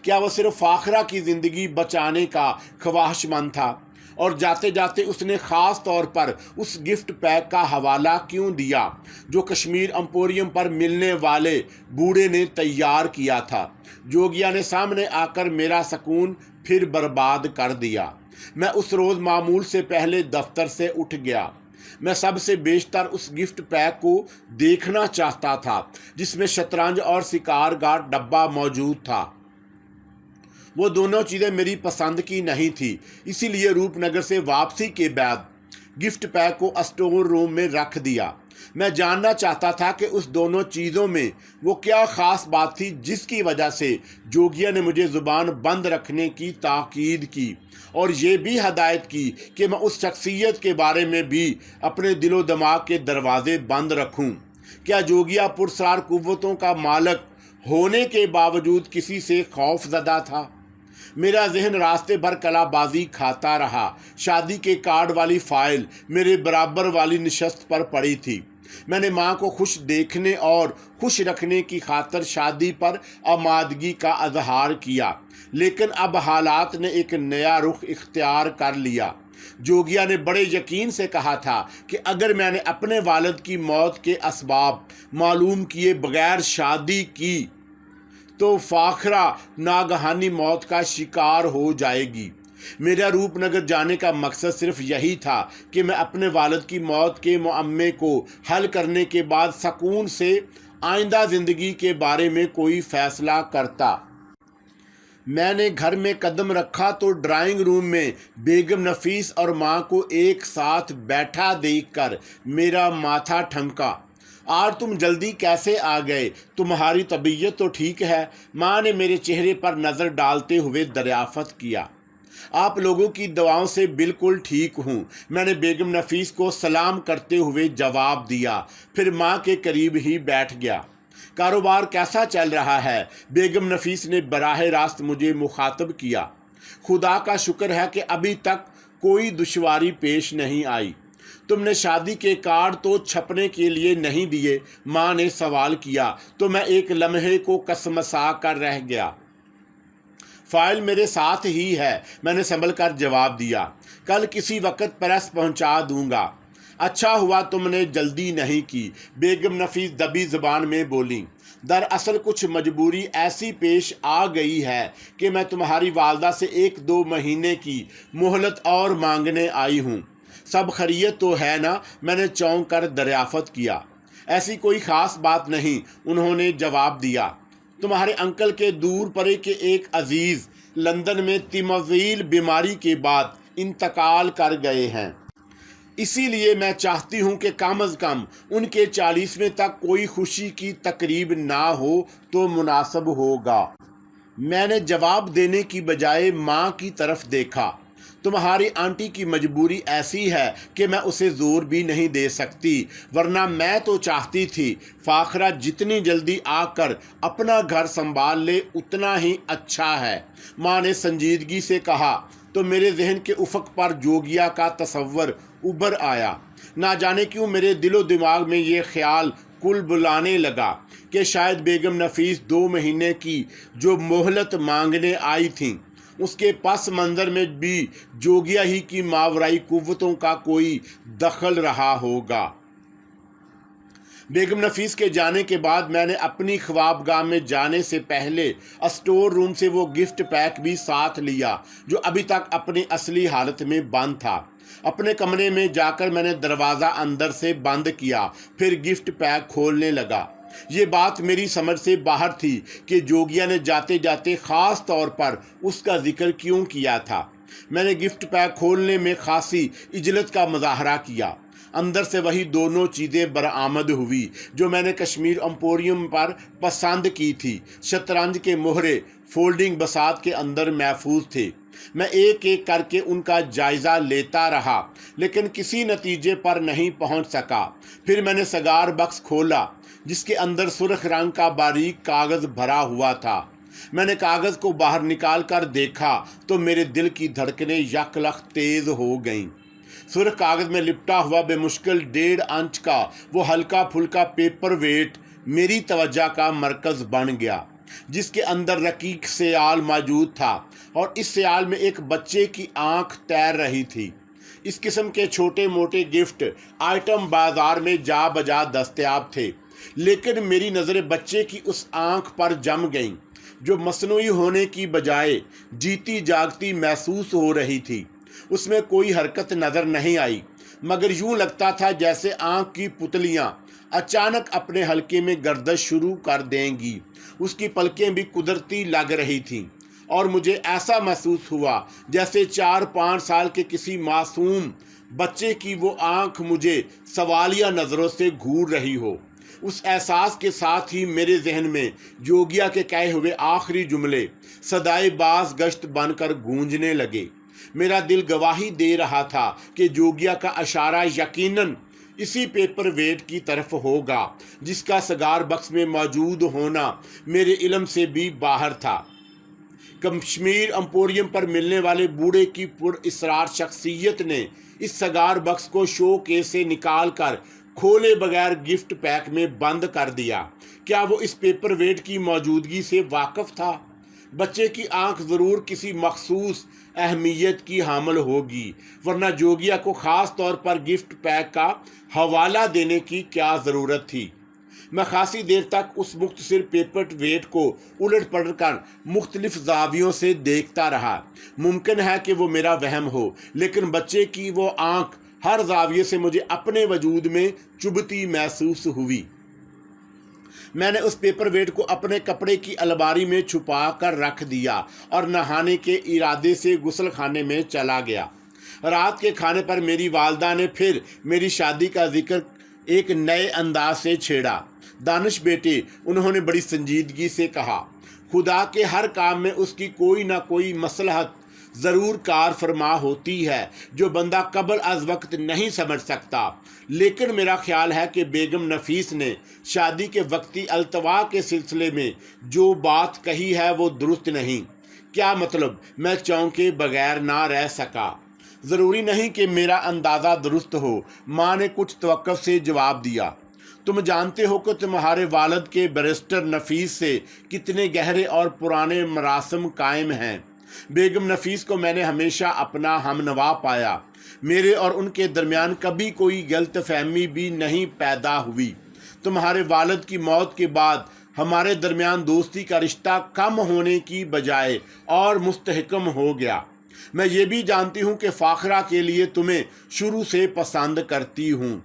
क्या वो सिर्फ फ़ाखरा की ज़िंदगी बचाने का ख्वाहिशमंद था? और जाते जाते उसने ख़ास तौर पर उस गिफ्ट पैक का हवाला क्यों दिया जो कश्मीर एम्पोरियम पर मिलने वाले बूढ़े ने तैयार किया था? जोगिया ने सामने आकर मेरा सुकून फिर बर्बाद कर दिया। मैं उस रोज़ मामूल से पहले दफ्तर से उठ गया। मैं सबसे बेशतर उस गिफ्ट पैक को देखना चाहता था जिसमें शतरंज और शिकार का डब्बा मौजूद था। वो दोनों चीज़ें मेरी पसंद की नहीं थी, इसीलिए रूपनगर से वापसी के बाद गिफ्ट पैक को स्टोर रूम में रख दिया। मैं जानना चाहता था कि उस दोनों चीज़ों में वो क्या ख़ास बात थी जिसकी वजह से जोगिया ने मुझे ज़ुबान बंद रखने की ताकीद की और ये भी हदायत की कि मैं उस शख्सियत के बारे में भी अपने दिलो दिमाग के दरवाजे बंद रखूं। क्या जोगिया पुरस्कार कुव्वतों का मालिक होने के बावजूद किसी से खौफज़दा था? मेरा जहन रास्ते भर कलाबाजी खाता रहा। शादी के कार्ड वाली फाइल मेरे बराबर वाली नशस्त पर पड़ी थी। मैंने माँ को खुश देखने और खुश रखने की खातिर शादी पर आमादगी का इजहार किया, लेकिन अब हालात ने एक नया रुख इख्तियार कर लिया। जोगिया ने बड़े यकीन से कहा था कि अगर मैंने अपने वालिद की मौत के असबाब मालूम किए बगैर शादी की तो फाखरा नागहानी मौत का शिकार हो जाएगी। मेरा रूपनगर जाने का मकसद सिर्फ यही था कि मैं अपने वालिद की मौत के मुअम्मे को हल करने के बाद सुकून से आइंदा ज़िंदगी के बारे में कोई फ़ैसला करता। मैंने घर में कदम रखा तो ड्राइंग रूम में बेगम नफीस और माँ को एक साथ बैठा देखकर मेरा माथा ठनका। आज तुम जल्दी कैसे आ गए? तुम्हारी तबीयत तो ठीक है? माँ ने मेरे चेहरे पर नज़र डालते हुए दरियाफ़त किया। आप लोगों की दुआओं से बिल्कुल ठीक हूँ, मैंने बेगम नफीस को सलाम करते हुए जवाब दिया। फिर माँ के करीब ही बैठ गया। कारोबार कैसा चल रहा है? बेगम नफीस ने बराह रास्त मुझे मुखातब किया। खुदा का शुक्र है कि अभी तक कोई दुश्वारी पेश नहीं आई। तुमने शादी के कार्ड तो छपने के लिए नहीं दिए? माँ ने सवाल किया तो मैं एक लम्हे को कसमसा कर रह गया। फाइल मेरे साथ ही है, मैंने संभल कर जवाब दिया। कल किसी वक्त प्रेस पहुंचा दूंगा। अच्छा हुआ तुमने जल्दी नहीं की, बेगम नफीस दबी ज़बान में बोली। दरअसल कुछ मजबूरी ऐसी पेश आ गई है कि मैं तुम्हारी वालदा से 1-2 महीने की मोहलत और मांगने आई हूँ। सब खैरियत तो है ना? मैंने चौंक कर दरियाफ़त किया। ऐसी कोई ख़ास बात नहीं, उन्होंने जवाब दिया। तुम्हारे अंकल के दूर परे के एक अजीज़ लंदन में तिमवील बीमारी के बाद इंतकाल कर गए हैं। इसीलिए मैं चाहती हूँ कि कम अज़ कम उनके 40वें तक कोई खुशी की तकरीब ना हो तो मुनासिब होगा। मैंने जवाब देने की बजाय माँ की तरफ देखा। तुम्हारी आंटी की मजबूरी ऐसी है कि मैं उसे ज़ोर भी नहीं दे सकती, वरना मैं तो चाहती थी फाखरा जितनी जल्दी आकर अपना घर संभाल ले उतना ही अच्छा है। माँ ने संजीदगी से कहा तो मेरे जहन के उफक पर जोगिया का तस्वर उभर आया। ना जाने क्यों मेरे दिलो दिमाग में ये ख्याल कुल बुलाने लगा कि शायद बेगम नफीस 2 महीने की जो मोहलत मांगने आई थीं उसके पस मंज़र में भी जोगिया ही की मावराई कुव्वतों का कोई दखल रहा होगा। बेगम नफीस के जाने के बाद मैंने अपनी ख्वाबगाह में जाने से पहले स्टोर रूम से वो गिफ्ट पैक भी साथ लिया जो अभी तक अपनी असली हालत में बंद था। अपने कमरे में जाकर मैंने दरवाज़ा अंदर से बंद किया, फिर गिफ्ट पैक खोलने लगा। ये बात मेरी समझ से बाहर थी कि जोगिया ने जाते जाते ख़ास तौर पर उसका जिक्र क्यों किया था। मैंने गिफ्ट पैक खोलने में खासी इजलत का मुजाहरा किया। अंदर से वही दोनों चीज़ें बरामद हुई जो मैंने कश्मीर एम्पोरियम पर पसंद की थी। शतरंज के मोहरे फोल्डिंग बसात के अंदर महफूज थे। मैं एक एक करके उनका जायज़ा लेता रहा, लेकिन किसी नतीजे पर नहीं पहुंच सका। फिर मैंने सगार बक्स खोला जिसके अंदर सुर्ख रंग का बारीक कागज़ भरा हुआ था। मैंने कागज़ को बाहर निकाल कर देखा तो मेरे दिल की धड़कनें यकलख तेज़ हो गईं। सुर्ख कागज़ में लिपटा हुआ बेमुश्किल 1.5 इंच का वो हल्का फुल्का पेपर वेट मेरी तवज्जो का मरकज़ बन गया, जिसके अंदर रकीक सियाल मौजूद था और इस सियाल में एक बच्चे की आंख तैर रही थी। इस किस्म के छोटे मोटे गिफ्ट आइटम बाजार में जा बजा दस्तयाब थे, लेकिन मेरी नज़रें बच्चे की उस आंख पर जम गईं जो मसनूई होने की बजाय जीती जागती महसूस हो रही थी। उसमें कोई हरकत नज़र नहीं आई, मगर यूं लगता था जैसे आंख की पुतलियां अचानक अपने हलके में गर्दश शुरू कर देंगी। उसकी पलकें भी कुदरती लग रही थीं और मुझे ऐसा महसूस हुआ जैसे 4-5 साल के किसी मासूम बच्चे की वो आंख मुझे सवालिया नज़रों से घूर रही हो। उस एहसास के साथ ही मेरे जहन में जोगिया के कहे हुए आखिरी जुमले सदाए बाज गश्त बनकर गूंजने लगे। मेरा दिल गवाही दे रहा था कि जोगिया का इशारा यकीनन इसी पेपर वेट की तरफ होगा जिसका सगार बक्स में मौजूद होना मेरे इल्म से भी बाहर था। कश्मीर एम्पोरियम पर मिलने वाले बूढ़े की पुरअसरार शख्सियत ने इस सगार बक्स को शो केस से निकाल कर खोले बगैर गिफ्ट पैक में बंद कर दिया। क्या वो इस पेपर वेट की मौजूदगी से वाकिफ था? बच्चे की आंख ज़रूर किसी मखसूस अहमियत की हामिल होगी, वरना जोगिया को ख़ास तौर पर गिफ्ट पैक का हवाला देने की क्या ज़रूरत थी। मैं खासी देर तक उस मुख्तसर पेपर वेट को उलट पलट कर मुख्तलिफ जावियों से देखता रहा। मुमकिन है कि वो मेरा वहम हो, लेकिन बच्चे की वो आंख हर जाविये से मुझे अपने वजूद में चुभती महसूस हुई। मैंने उस पेपर वेट को अपने कपड़े की अलमारी में छुपा कर रख दिया और नहाने के इरादे से गुस्ल खाने में चला गया। रात के खाने पर मेरी वालदा ने फिर मेरी शादी का जिक्र एक नए अंदाज से छेड़ा। दानिश बेटे, उन्होंने बड़ी संजीदगी से कहा, खुदा के हर काम में उसकी कोई ना कोई मसलहत ज़रूर कार फरमा होती है जो बंदा कबल अज़ वक्त नहीं समझ सकता। लेकिन मेरा ख्याल है कि बेगम नफीस ने शादी के वक्ती अल्तवा के सिलसिले में जो बात कही है वो दुरुस्त नहीं। क्या मतलब? मैं चौंके बगैर ना रह सका। ज़रूरी नहीं कि मेरा अंदाज़ा दुरुस्त हो, माँ ने कुछ तवक्कुफ़ से जवाब दिया। तुम जानते हो कि तुम्हारे वालिद के बैरिस्टर नफीस से कितने गहरे और पुराने मरासम कायम हैं। बेगम नफीस को मैंने हमेशा अपना हमनवा पाया। मेरे और उनके दरमियान कभी कोई गलतफहमी भी नहीं पैदा हुई। तुम्हारे वालिद की मौत के बाद हमारे दरमियान दोस्ती का रिश्ता कम होने की बजाय और मुस्तहकम हो गया। मैं ये भी जानती हूँ कि फाखरा के लिए तुम्हें शुरू से पसंद करती हूँ।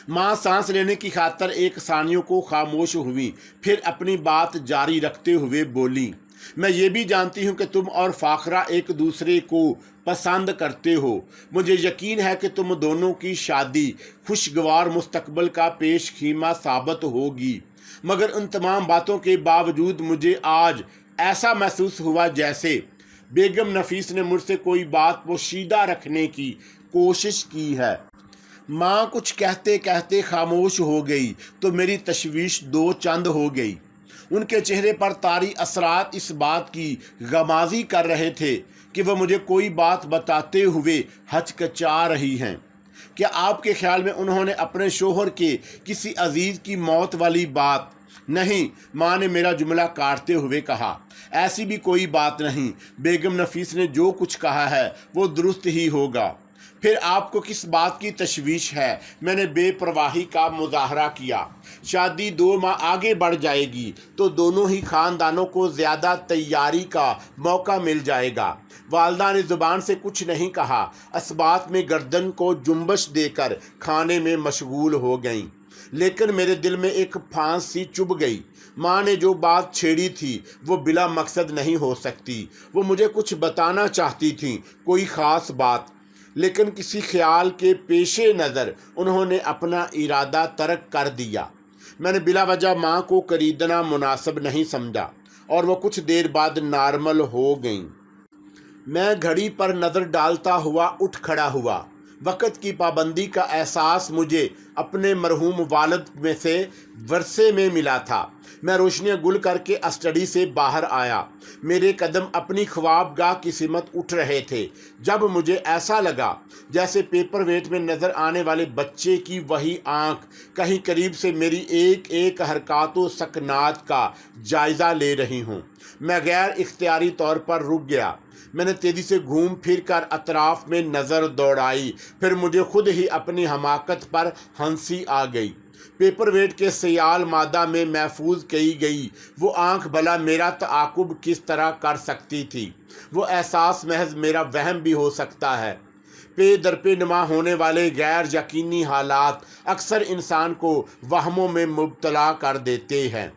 माँ सांस लेने की खातर एक सानियों को खामोश हुई, फिर अपनी बात जारी रखते हुए बोली, मैं ये भी जानती हूँ कि तुम और फाखरा एक दूसरे को पसंद करते हो। मुझे यकीन है कि तुम दोनों की शादी खुशगवार मुस्तकबल का पेश खीमा साबित होगी। मगर उन तमाम बातों के बावजूद मुझे आज ऐसा महसूस हुआ जैसे बेगम नफीस ने मुझसे कोई बात पोशीदा रखने की कोशिश की है। माँ कुछ कहते कहते खामोश हो गई तो मेरी तशवीश दो चंद हो गई। उनके चेहरे पर तारी असरात इस बात की गमाजी कर रहे थे कि वह मुझे कोई बात बताते हुए हचकचा रही हैं। क्या आपके ख्याल में उन्होंने अपने शोहर के किसी अजीज़ की मौत वाली बात? नहीं, माँ ने मेरा जुमला काटते हुए कहा, ऐसी भी कोई बात नहीं। बेगम नफीस ने जो कुछ कहा है वो दुरुस्त ही होगा। फिर आपको किस बात की तशवीश है? मैंने बेपरवाही का मुजाहरा किया। शादी 2 माह आगे बढ़ जाएगी तो दोनों ही ख़ानदानों को ज़्यादा तैयारी का मौका मिल जाएगा। वालदा ने ज़ुबान से कुछ नहीं कहा, असबात में गर्दन को जुम्बश देकर खाने में मशगूल हो गईं। लेकिन मेरे दिल में एक फांस सी चुभ गई। माँ ने जो बात छेड़ी थी वो बिला मकसद नहीं हो सकती। वो मुझे कुछ बताना चाहती थी, कोई ख़ास बात, लेकिन किसी ख्याल के पेशे नज़र उन्होंने अपना इरादा तर्क कर दिया। मैंने बिला वजह माँ को खरीदना मुनासिब नहीं समझा और वो कुछ देर बाद नॉर्मल हो गईं। मैं घड़ी पर नज़र डालता हुआ उठ खड़ा हुआ। वक़्त की पाबंदी का एहसास मुझे अपने मरहूम वालिद में से वर्से में मिला था। मैं रोशनियाँ गुल करके स्टडी से बाहर आया। मेरे कदम अपनी ख्वाबगाह की सिमत उठ रहे थे जब मुझे ऐसा लगा जैसे पेपर वेट में नज़र आने वाले बच्चे की वही आंख कहीं करीब से मेरी एक एक हरकत व सकनात का जायज़ा ले रही हूँ। मैं गैर इख्तियारी तौर पर रुक गया। मैंने तेज़ी से घूम फिर कर अतराफ़ में नज़र दौड़ाई, फिर मुझे खुद ही अपनी हमाकत पर हंसी आ गई। पेपर वेट के सयाल मादा में महफूज की गई वो आंख भला मेरा ताक़ुब किस तरह कर सकती थी? वो एहसास महज मेरा वहम भी हो सकता है। पे दर पे नमा होने वाले गैर यकीनी हालात अक्सर इंसान को वहमों में मुब्तला कर देते हैं।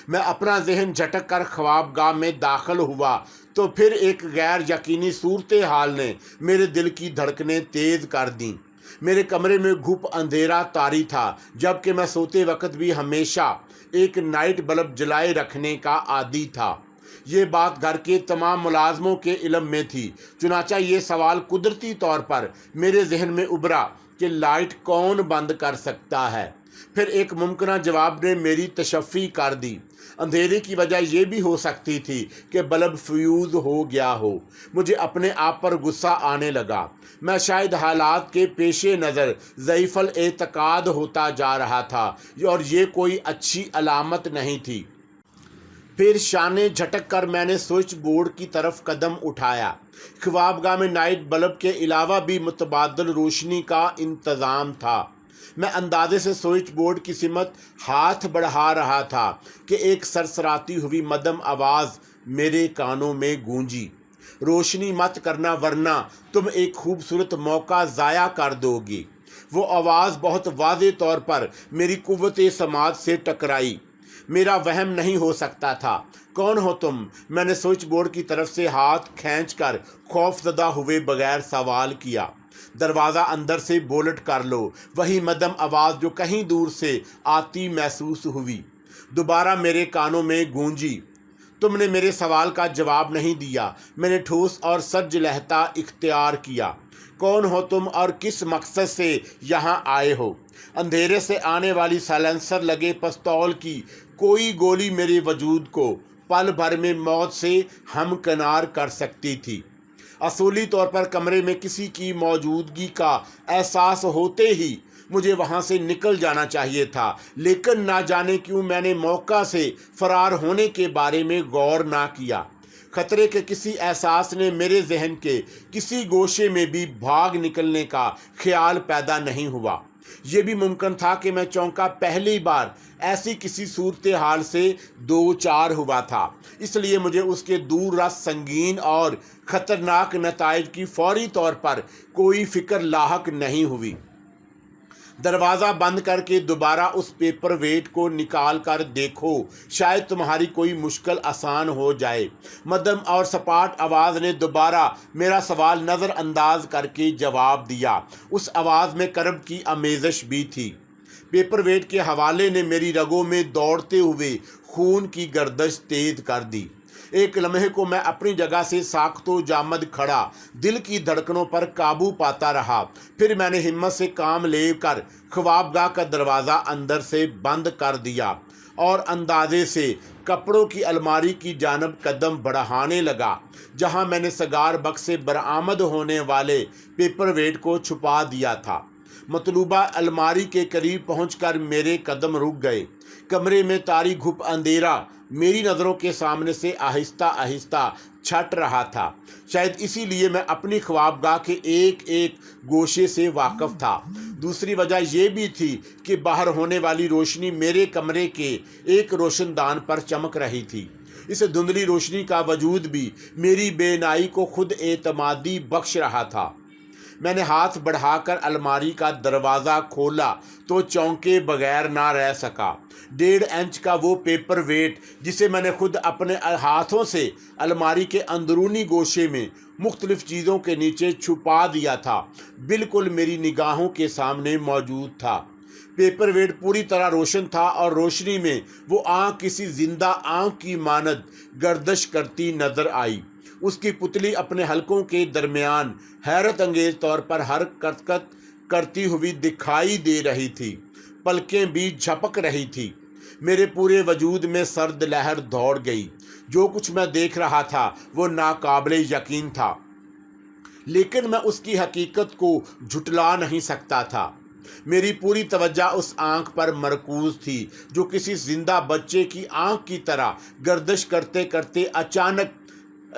मैं अपना जहन झटक कर ख्वाबगाह में दाखिल हुआ तो फिर एक गैर यकीनी सूरत हाल ने मेरे दिल की धड़कनें तेज़ कर दी। मेरे कमरे में घुप अंधेरा तारी था, जबकि मैं सोते वक्त भी हमेशा एक नाइट बल्ब जलाए रखने का आदी था। ये बात घर के तमाम मुलाजमों के इल्म में थी। चुनाचा ये सवाल कुदरती तौर पर मेरे जहन में उभरा کہ लाइट कौन बंद कर सकता है। फिर एक मुमकिन जवाब ने मेरी तशफ़ी कर दी। अंधेरे की वजह यह भी हो सकती थी कि बल्ब फ्यूज़ हो गया हो। मुझे अपने आप पर गुस्सा आने लगा। मैं शायद हालात के पेश नज़र ज़ईफ़ल एतक़ाद होता जा रहा था और ये कोई अच्छी अलामत नहीं थी। फिर शाने झटक कर मैंने स्विच बोर्ड की तरफ कदम उठाया। ख्वाबगाह में नाइट बल्ब के अलावा भी मुतबादल रोशनी का इंतज़ाम था। मैं अंदाजे से स्विच बोर्ड की सिमत हाथ बढ़ा रहा था कि एक सरसराती हुई मदम आवाज़ मेरे कानों में गूंजी, रोशनी मत करना वरना तुम एक खूबसूरत मौका ज़ाया कर दोगी। वो आवाज़ बहुत वाज़े तौर पर मेरी कुव्वत समात से टकराई। मेरा वहम नहीं हो सकता था। कौन हो तुम? मैंने स्विच बोर्ड की तरफ से हाथ खींचकर खौफजदा हुए बगैर सवाल किया। दरवाज़ा अंदर से बोल्ट कर लो। वही मदम आवाज़ जो कहीं दूर से आती महसूस हुई दोबारा मेरे कानों में गूंजी। तुमने मेरे सवाल का जवाब नहीं दिया। मैंने ठोस और सज लहता इख्तियार किया। कौन हो तुम और किस मकसद से यहाँ आए हो? अंधेरे से आने वाली साइलेंसर लगे पिस्तौल की कोई गोली मेरे वजूद को पल भर में मौत से हमकिनार कर सकती थी। असूली तौर पर कमरे में किसी की मौजूदगी का एहसास होते ही मुझे वहाँ से निकल जाना चाहिए था, लेकिन ना जाने क्यों मैंने मौका से फरार होने के बारे में गौर ना किया। खतरे के किसी एहसास ने मेरे जहन के किसी गोशे में भी भाग निकलने का ख्याल पैदा नहीं हुआ। ये भी मुमकिन था कि मैं चौंका पहली बार ऐसी किसी सूरत हाल से दो चार हुआ था, इसलिए मुझे उसके दूर रस संगीन और ख़तरनाक नताइज की फौरी तौर पर कोई फ़िक्र लाहक नहीं हुई। दरवाज़ा बंद करके दोबारा उस पेपर वेट को निकाल कर देखो, शायद तुम्हारी कोई मुश्किल आसान हो जाए। मदम और सपाट आवाज़ ने दोबारा मेरा सवाल नज़रअंदाज करके जवाब दिया। उस आवाज़ में कर्ब की आमेज़श भी थी। पेपर वेट के हवाले ने मेरी रगों में दौड़ते हुए खून की गर्दिश तेज़ कर दी। एक लम्हे को मैं अपनी जगह से साख्तो जामद खड़ा दिल की धड़कनों पर काबू पाता रहा। फिर मैंने हिम्मत से काम लेकर ख्वाबगाह का दरवाज़ा अंदर से बंद कर दिया और अंदाजे से कपड़ों की अलमारी की जानब कदम बढ़ाने लगा, जहां मैंने सगार बक्स से बरामद होने वाले पेपर वेट को छुपा दिया था। मतलूबा अलमारी के करीब पहुंचकर मेरे कदम रुक गए। कमरे में तारी घुप अंधेरा मेरी नज़रों के सामने से आहिस्ता आहिस्ता छट रहा था। शायद इसीलिए मैं अपनी ख्वाबगाह के एक एक गोशे से वाकिफ़ था। दूसरी वजह यह भी थी कि बाहर होने वाली रोशनी मेरे कमरे के एक रोशनदान पर चमक रही थी। इस धुंधली रोशनी का वजूद भी मेरी बेनाई को खुद एतमादी बख्श रहा था। मैंने हाथ बढ़ाकर अलमारी का दरवाज़ा खोला तो चौंके बगैर ना रह सका। 1.5 इंच का वो पेपर वेट जिसे मैंने खुद अपने हाथों से अलमारी के अंदरूनी गोशे में मुख्तलिफ चीज़ों के नीचे छुपा दिया था, बिल्कुल मेरी निगाहों के सामने मौजूद था। पेपर वेट पूरी तरह रोशन था और रोशनी में वो आँख किसी जिंदा आँख की मानद गर्दिश करती नजर आई। उसकी पुतली अपने हलकों के दरमियान हैरत अंगेज तौर पर हरकत करती हुई दिखाई दे रही थी। पलकें भी झपक रही थी। मेरे पूरे वजूद में सर्द लहर दौड़ गई। जो कुछ मैं देख रहा था वो नाकाबिले यकीन था, लेकिन मैं उसकी हकीकत को झुटला नहीं सकता था। मेरी पूरी तवज्जो उस आंख पर मरकूज थी जो किसी जिंदा बच्चे की आंख की तरह गर्दिश करते करते अचानक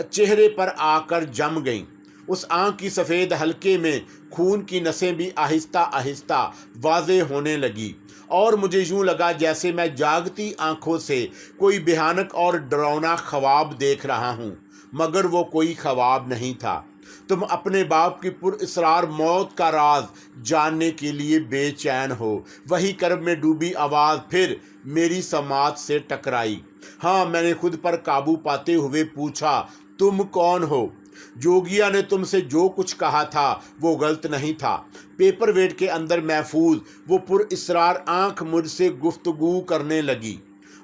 चेहरे पर आकर जम गईं। उस आंख की सफ़ेद हल्के में खून की नसें भी आहिस्ता आहिस्ता वाज़े होने लगी और मुझे यूँ लगा जैसे मैं जागती आंखों से कोई भयानक और डरावना ख्वाब देख रहा हूँ, मगर वो कोई ख्वाब नहीं था। तुम अपने बाप की पुरअसरार मौत का राज जानने के लिए बेचैन हो। वही कर्ब में डूबी आवाज़ फिर मेरी समात से टकराई। हाँ, मैंने खुद पर काबू पाते हुए पूछा, तुम कौन हो? जोगिया ने तुमसे जो कुछ कहा था वो गलत नहीं था। पेपर वेट के अंदर महफूज वो पुरअसरार आँख मुझसे गुफ्तगू करने लगी।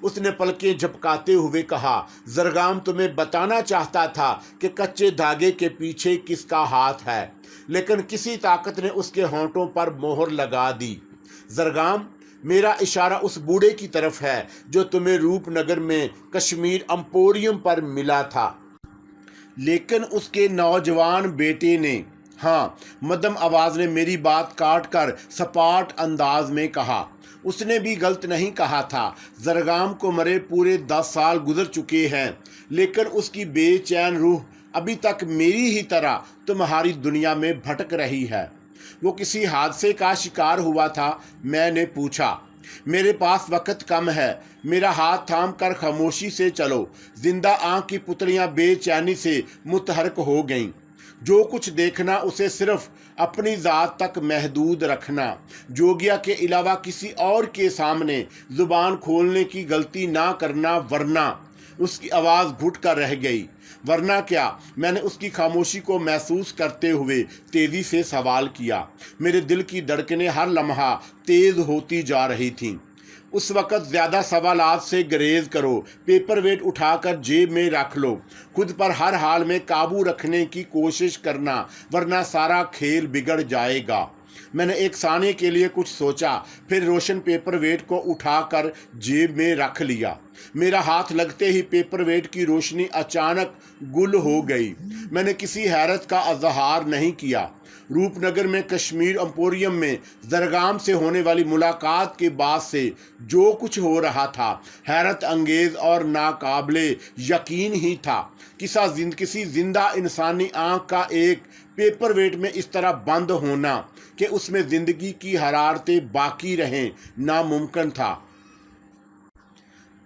उसने पलकें झपकाते हुए कहा, जरगाम तुम्हें बताना चाहता था कि कच्चे धागे के पीछे किसका हाथ है, लेकिन किसी ताकत ने उसके होंठों पर मोहर लगा दी। जरगाम, मेरा इशारा उस बूढ़े की तरफ है जो तुम्हें रूपनगर में कश्मीर एम्पोरियम पर मिला था। लेकिन उसके नौजवान बेटे ने, हाँ, मध्यम आवाज ने मेरी बात काट कर सपाट अंदाज में कहा। उसने भी गलत नहीं कहा था। जरगाम को मरे पूरे 10 साल गुजर चुके हैं, लेकिन उसकी बेचैन रूह अभी तक मेरी ही तरह तुम्हारी दुनिया में भटक रही है। वो किसी हादसे का शिकार हुआ था? मैंने पूछा। मेरे पास वक्त कम है। मेरा हाथ थाम कर खामोशी से चलो। जिंदा आंख की पुतलियां बेचैनी से मुतहरक हो गईं। जो कुछ देखना उसे सिर्फ अपनी ज़ात तक महदूद रखना। जोगिया के अलावा किसी और के सामने जुबान खोलने की गलती ना करना, वरना। उसकी आवाज़ घुट कर रह गई। वरना क्या? मैंने उसकी खामोशी को महसूस करते हुए तेज़ी से सवाल किया। मेरे दिल की धड़कनें हर लम्हा तेज़ होती जा रही थीं। उस वक़्त ज़्यादा सवालात से गुरेज करो। पेपर वेट उठाकर जेब में रख लो। खुद पर हर हाल में काबू रखने की कोशिश करना, वरना सारा खेल बिगड़ जाएगा। मैंने एक साने के लिए कुछ सोचा, फिर रोशन पेपर वेट को उठाकर जेब में रख लिया। मेरा हाथ लगते ही पेपर वेट की रोशनी अचानक गुल हो गई। मैंने किसी हैरत का इजहार नहीं किया। रूपनगर में कश्मीर एम्पोरियम में जरगाम से होने वाली मुलाकात के बाद से जो कुछ हो रहा था, हैरत अंगेज और नाकाबिले यकीन ही था। किसी जिंदा इंसानी आंख का एक पेपर वेट में इस तरह बंद होना कि उसमें जिंदगी की हरारतें बाकी रहें, नामुमकिन था।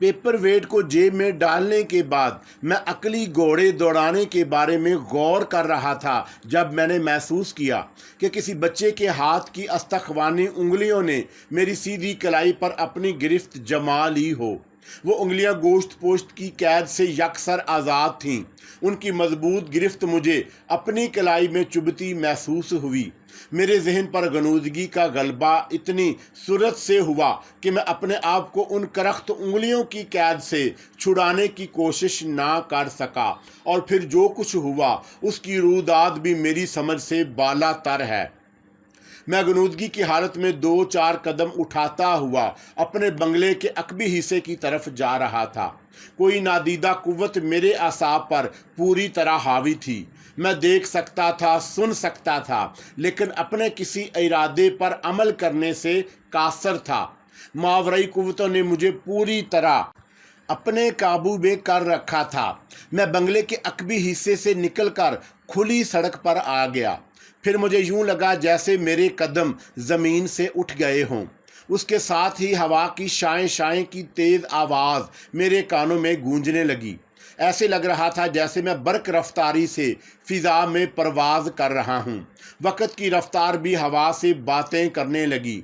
पेपर वेट को जेब में डालने के बाद मैं अकली घोड़े दौड़ाने के बारे में गौर कर रहा था जब मैंने महसूस किया कि किसी बच्चे के हाथ की अस्तखवानी उंगलियों ने मेरी सीधी कलाई पर अपनी गिरफ्त जमा ली हो। वो उंगलियां गोश्त पोश्त की कैद से यकसर आज़ाद थीं। उनकी मजबूत गिरफ्त मुझे अपनी कलाई में चुभती महसूस हुई। मेरे जहन पर गनूदगी का गलबा इतनी सूरत से हुआ कि मैं अपने आप को उन करख्त उंगलियों की कैद से छुड़ाने की कोशिश ना कर सका, और फिर जो कुछ हुआ उसकी रूदाद भी मेरी समझ से बाला तर है। मैं गनूदगी की हालत में 2-4 कदम उठाता हुआ अपने बंगले के अकबी हिस्से की तरफ जा रहा था। कोई नादीदा कुव्वत मेरे आसाब पर पूरी तरह हावी थी। मैं देख सकता था, सुन सकता था, लेकिन अपने किसी इरादे पर अमल करने से कासर था। मावराई कुव्वतों ने मुझे पूरी तरह अपने काबू में कर रखा था। मैं बंगले के अकबी हिस्से से निकलकर खुली सड़क पर आ गया। फिर मुझे यूं लगा जैसे मेरे कदम ज़मीन से उठ गए हों। उसके साथ ही हवा की शाएं शाएं की तेज़ आवाज़ मेरे कानों में गूंजने लगी। ऐसे लग रहा था जैसे मैं बर्क रफ्तारी से फ़िज़ा में परवाज़ कर रहा हूँ। वक़्त की रफ्तार भी हवा से बातें करने लगी।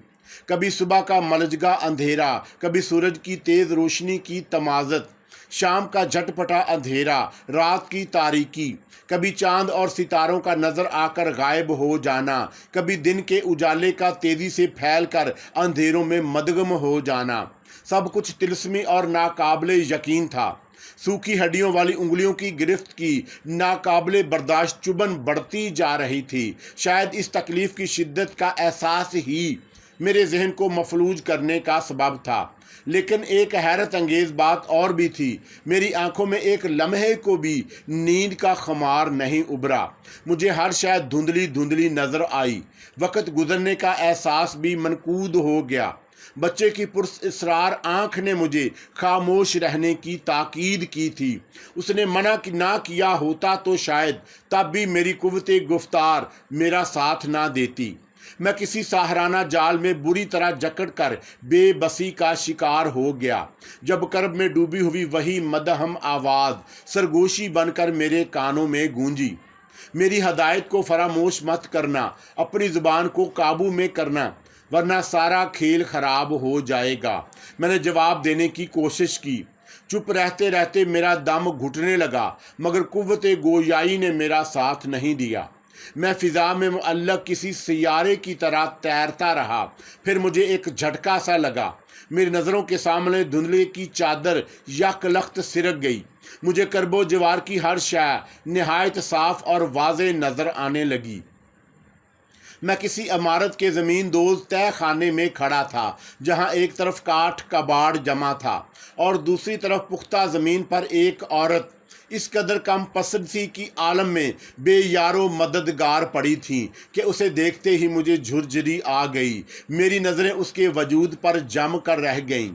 कभी सुबह का मलजगा अंधेरा, कभी सूरज की तेज़ रोशनी की तमाज़त, शाम का झटपटा अंधेरा, रात की तारीकी, कभी चांद और सितारों का नज़र आकर गायब हो जाना, कभी दिन के उजाले का तेज़ी से फैलकर अंधेरों में मदगम हो जाना। सब कुछ तिलस्मी और नाकाबिले यकीन था। सूखी हड्डियों वाली उंगलियों की गिरफ्त की नाकाबिले बर्दाश्त चुभन बढ़ती जा रही थी। शायद इस तकलीफ़ की शिद्दत का एहसास ही मेरे जहन को मफलूज करने का सबब था। लेकिन एक हैरत अंगेज़ बात और भी थी। मेरी आंखों में एक लम्हे को भी नींद का खमार नहीं उभरा। मुझे हर शय धुंधली धुंधली नज़र आई। वक़्त गुजरने का एहसास भी मनकूद हो गया। बच्चे की पुरस्रार आंख ने मुझे खामोश रहने की ताकीद की थी। उसने मना ना किया होता तो शायद तब भी मेरी कुव्वते गुफ्तार मेरा साथ ना देती। मैं किसी सहाराना जाल में बुरी तरह जकड़ कर बेबसी का शिकार हो गया। जब कर्ब में डूबी हुई वही मदहम आवाज़ सरगोशी बनकर मेरे कानों में गूंजी, मेरी हदायत को फरामोश मत करना, अपनी ज़ुबान को काबू में करना, वरना सारा खेल खराब हो जाएगा। मैंने जवाब देने की कोशिश की। चुप रहते रहते मेरा दम घुटने लगा, मगर कुव्वते गोयाई ने मेरा साथ नहीं दिया। میں فضا میں معلق کسی سیارے کی طرح تیرتا رہا۔ پھر مجھے ایک جھٹکا سا لگا، میری نظروں کے سامنے دھندلے کی چادر یک لخت سرک گئی۔ مجھے کرب و جوار کی ہر شے نہایت صاف اور واضح نظر آنے لگی۔ میں کسی عمارت کے زمین دوز تہ خانے میں کھڑا تھا، جہاں ایک طرف کاٹھ کباڑ جمع تھا اور دوسری طرف پختہ زمین پر ایک عورت اس قدر کم پسندی کی عالم میں بے یار و مددگار پڑی تھی کہ اسے دیکھتے ہی مجھے جھرجھری آ گئی۔ میری نظریں اس کے وجود پر جم کر رہ گئیں۔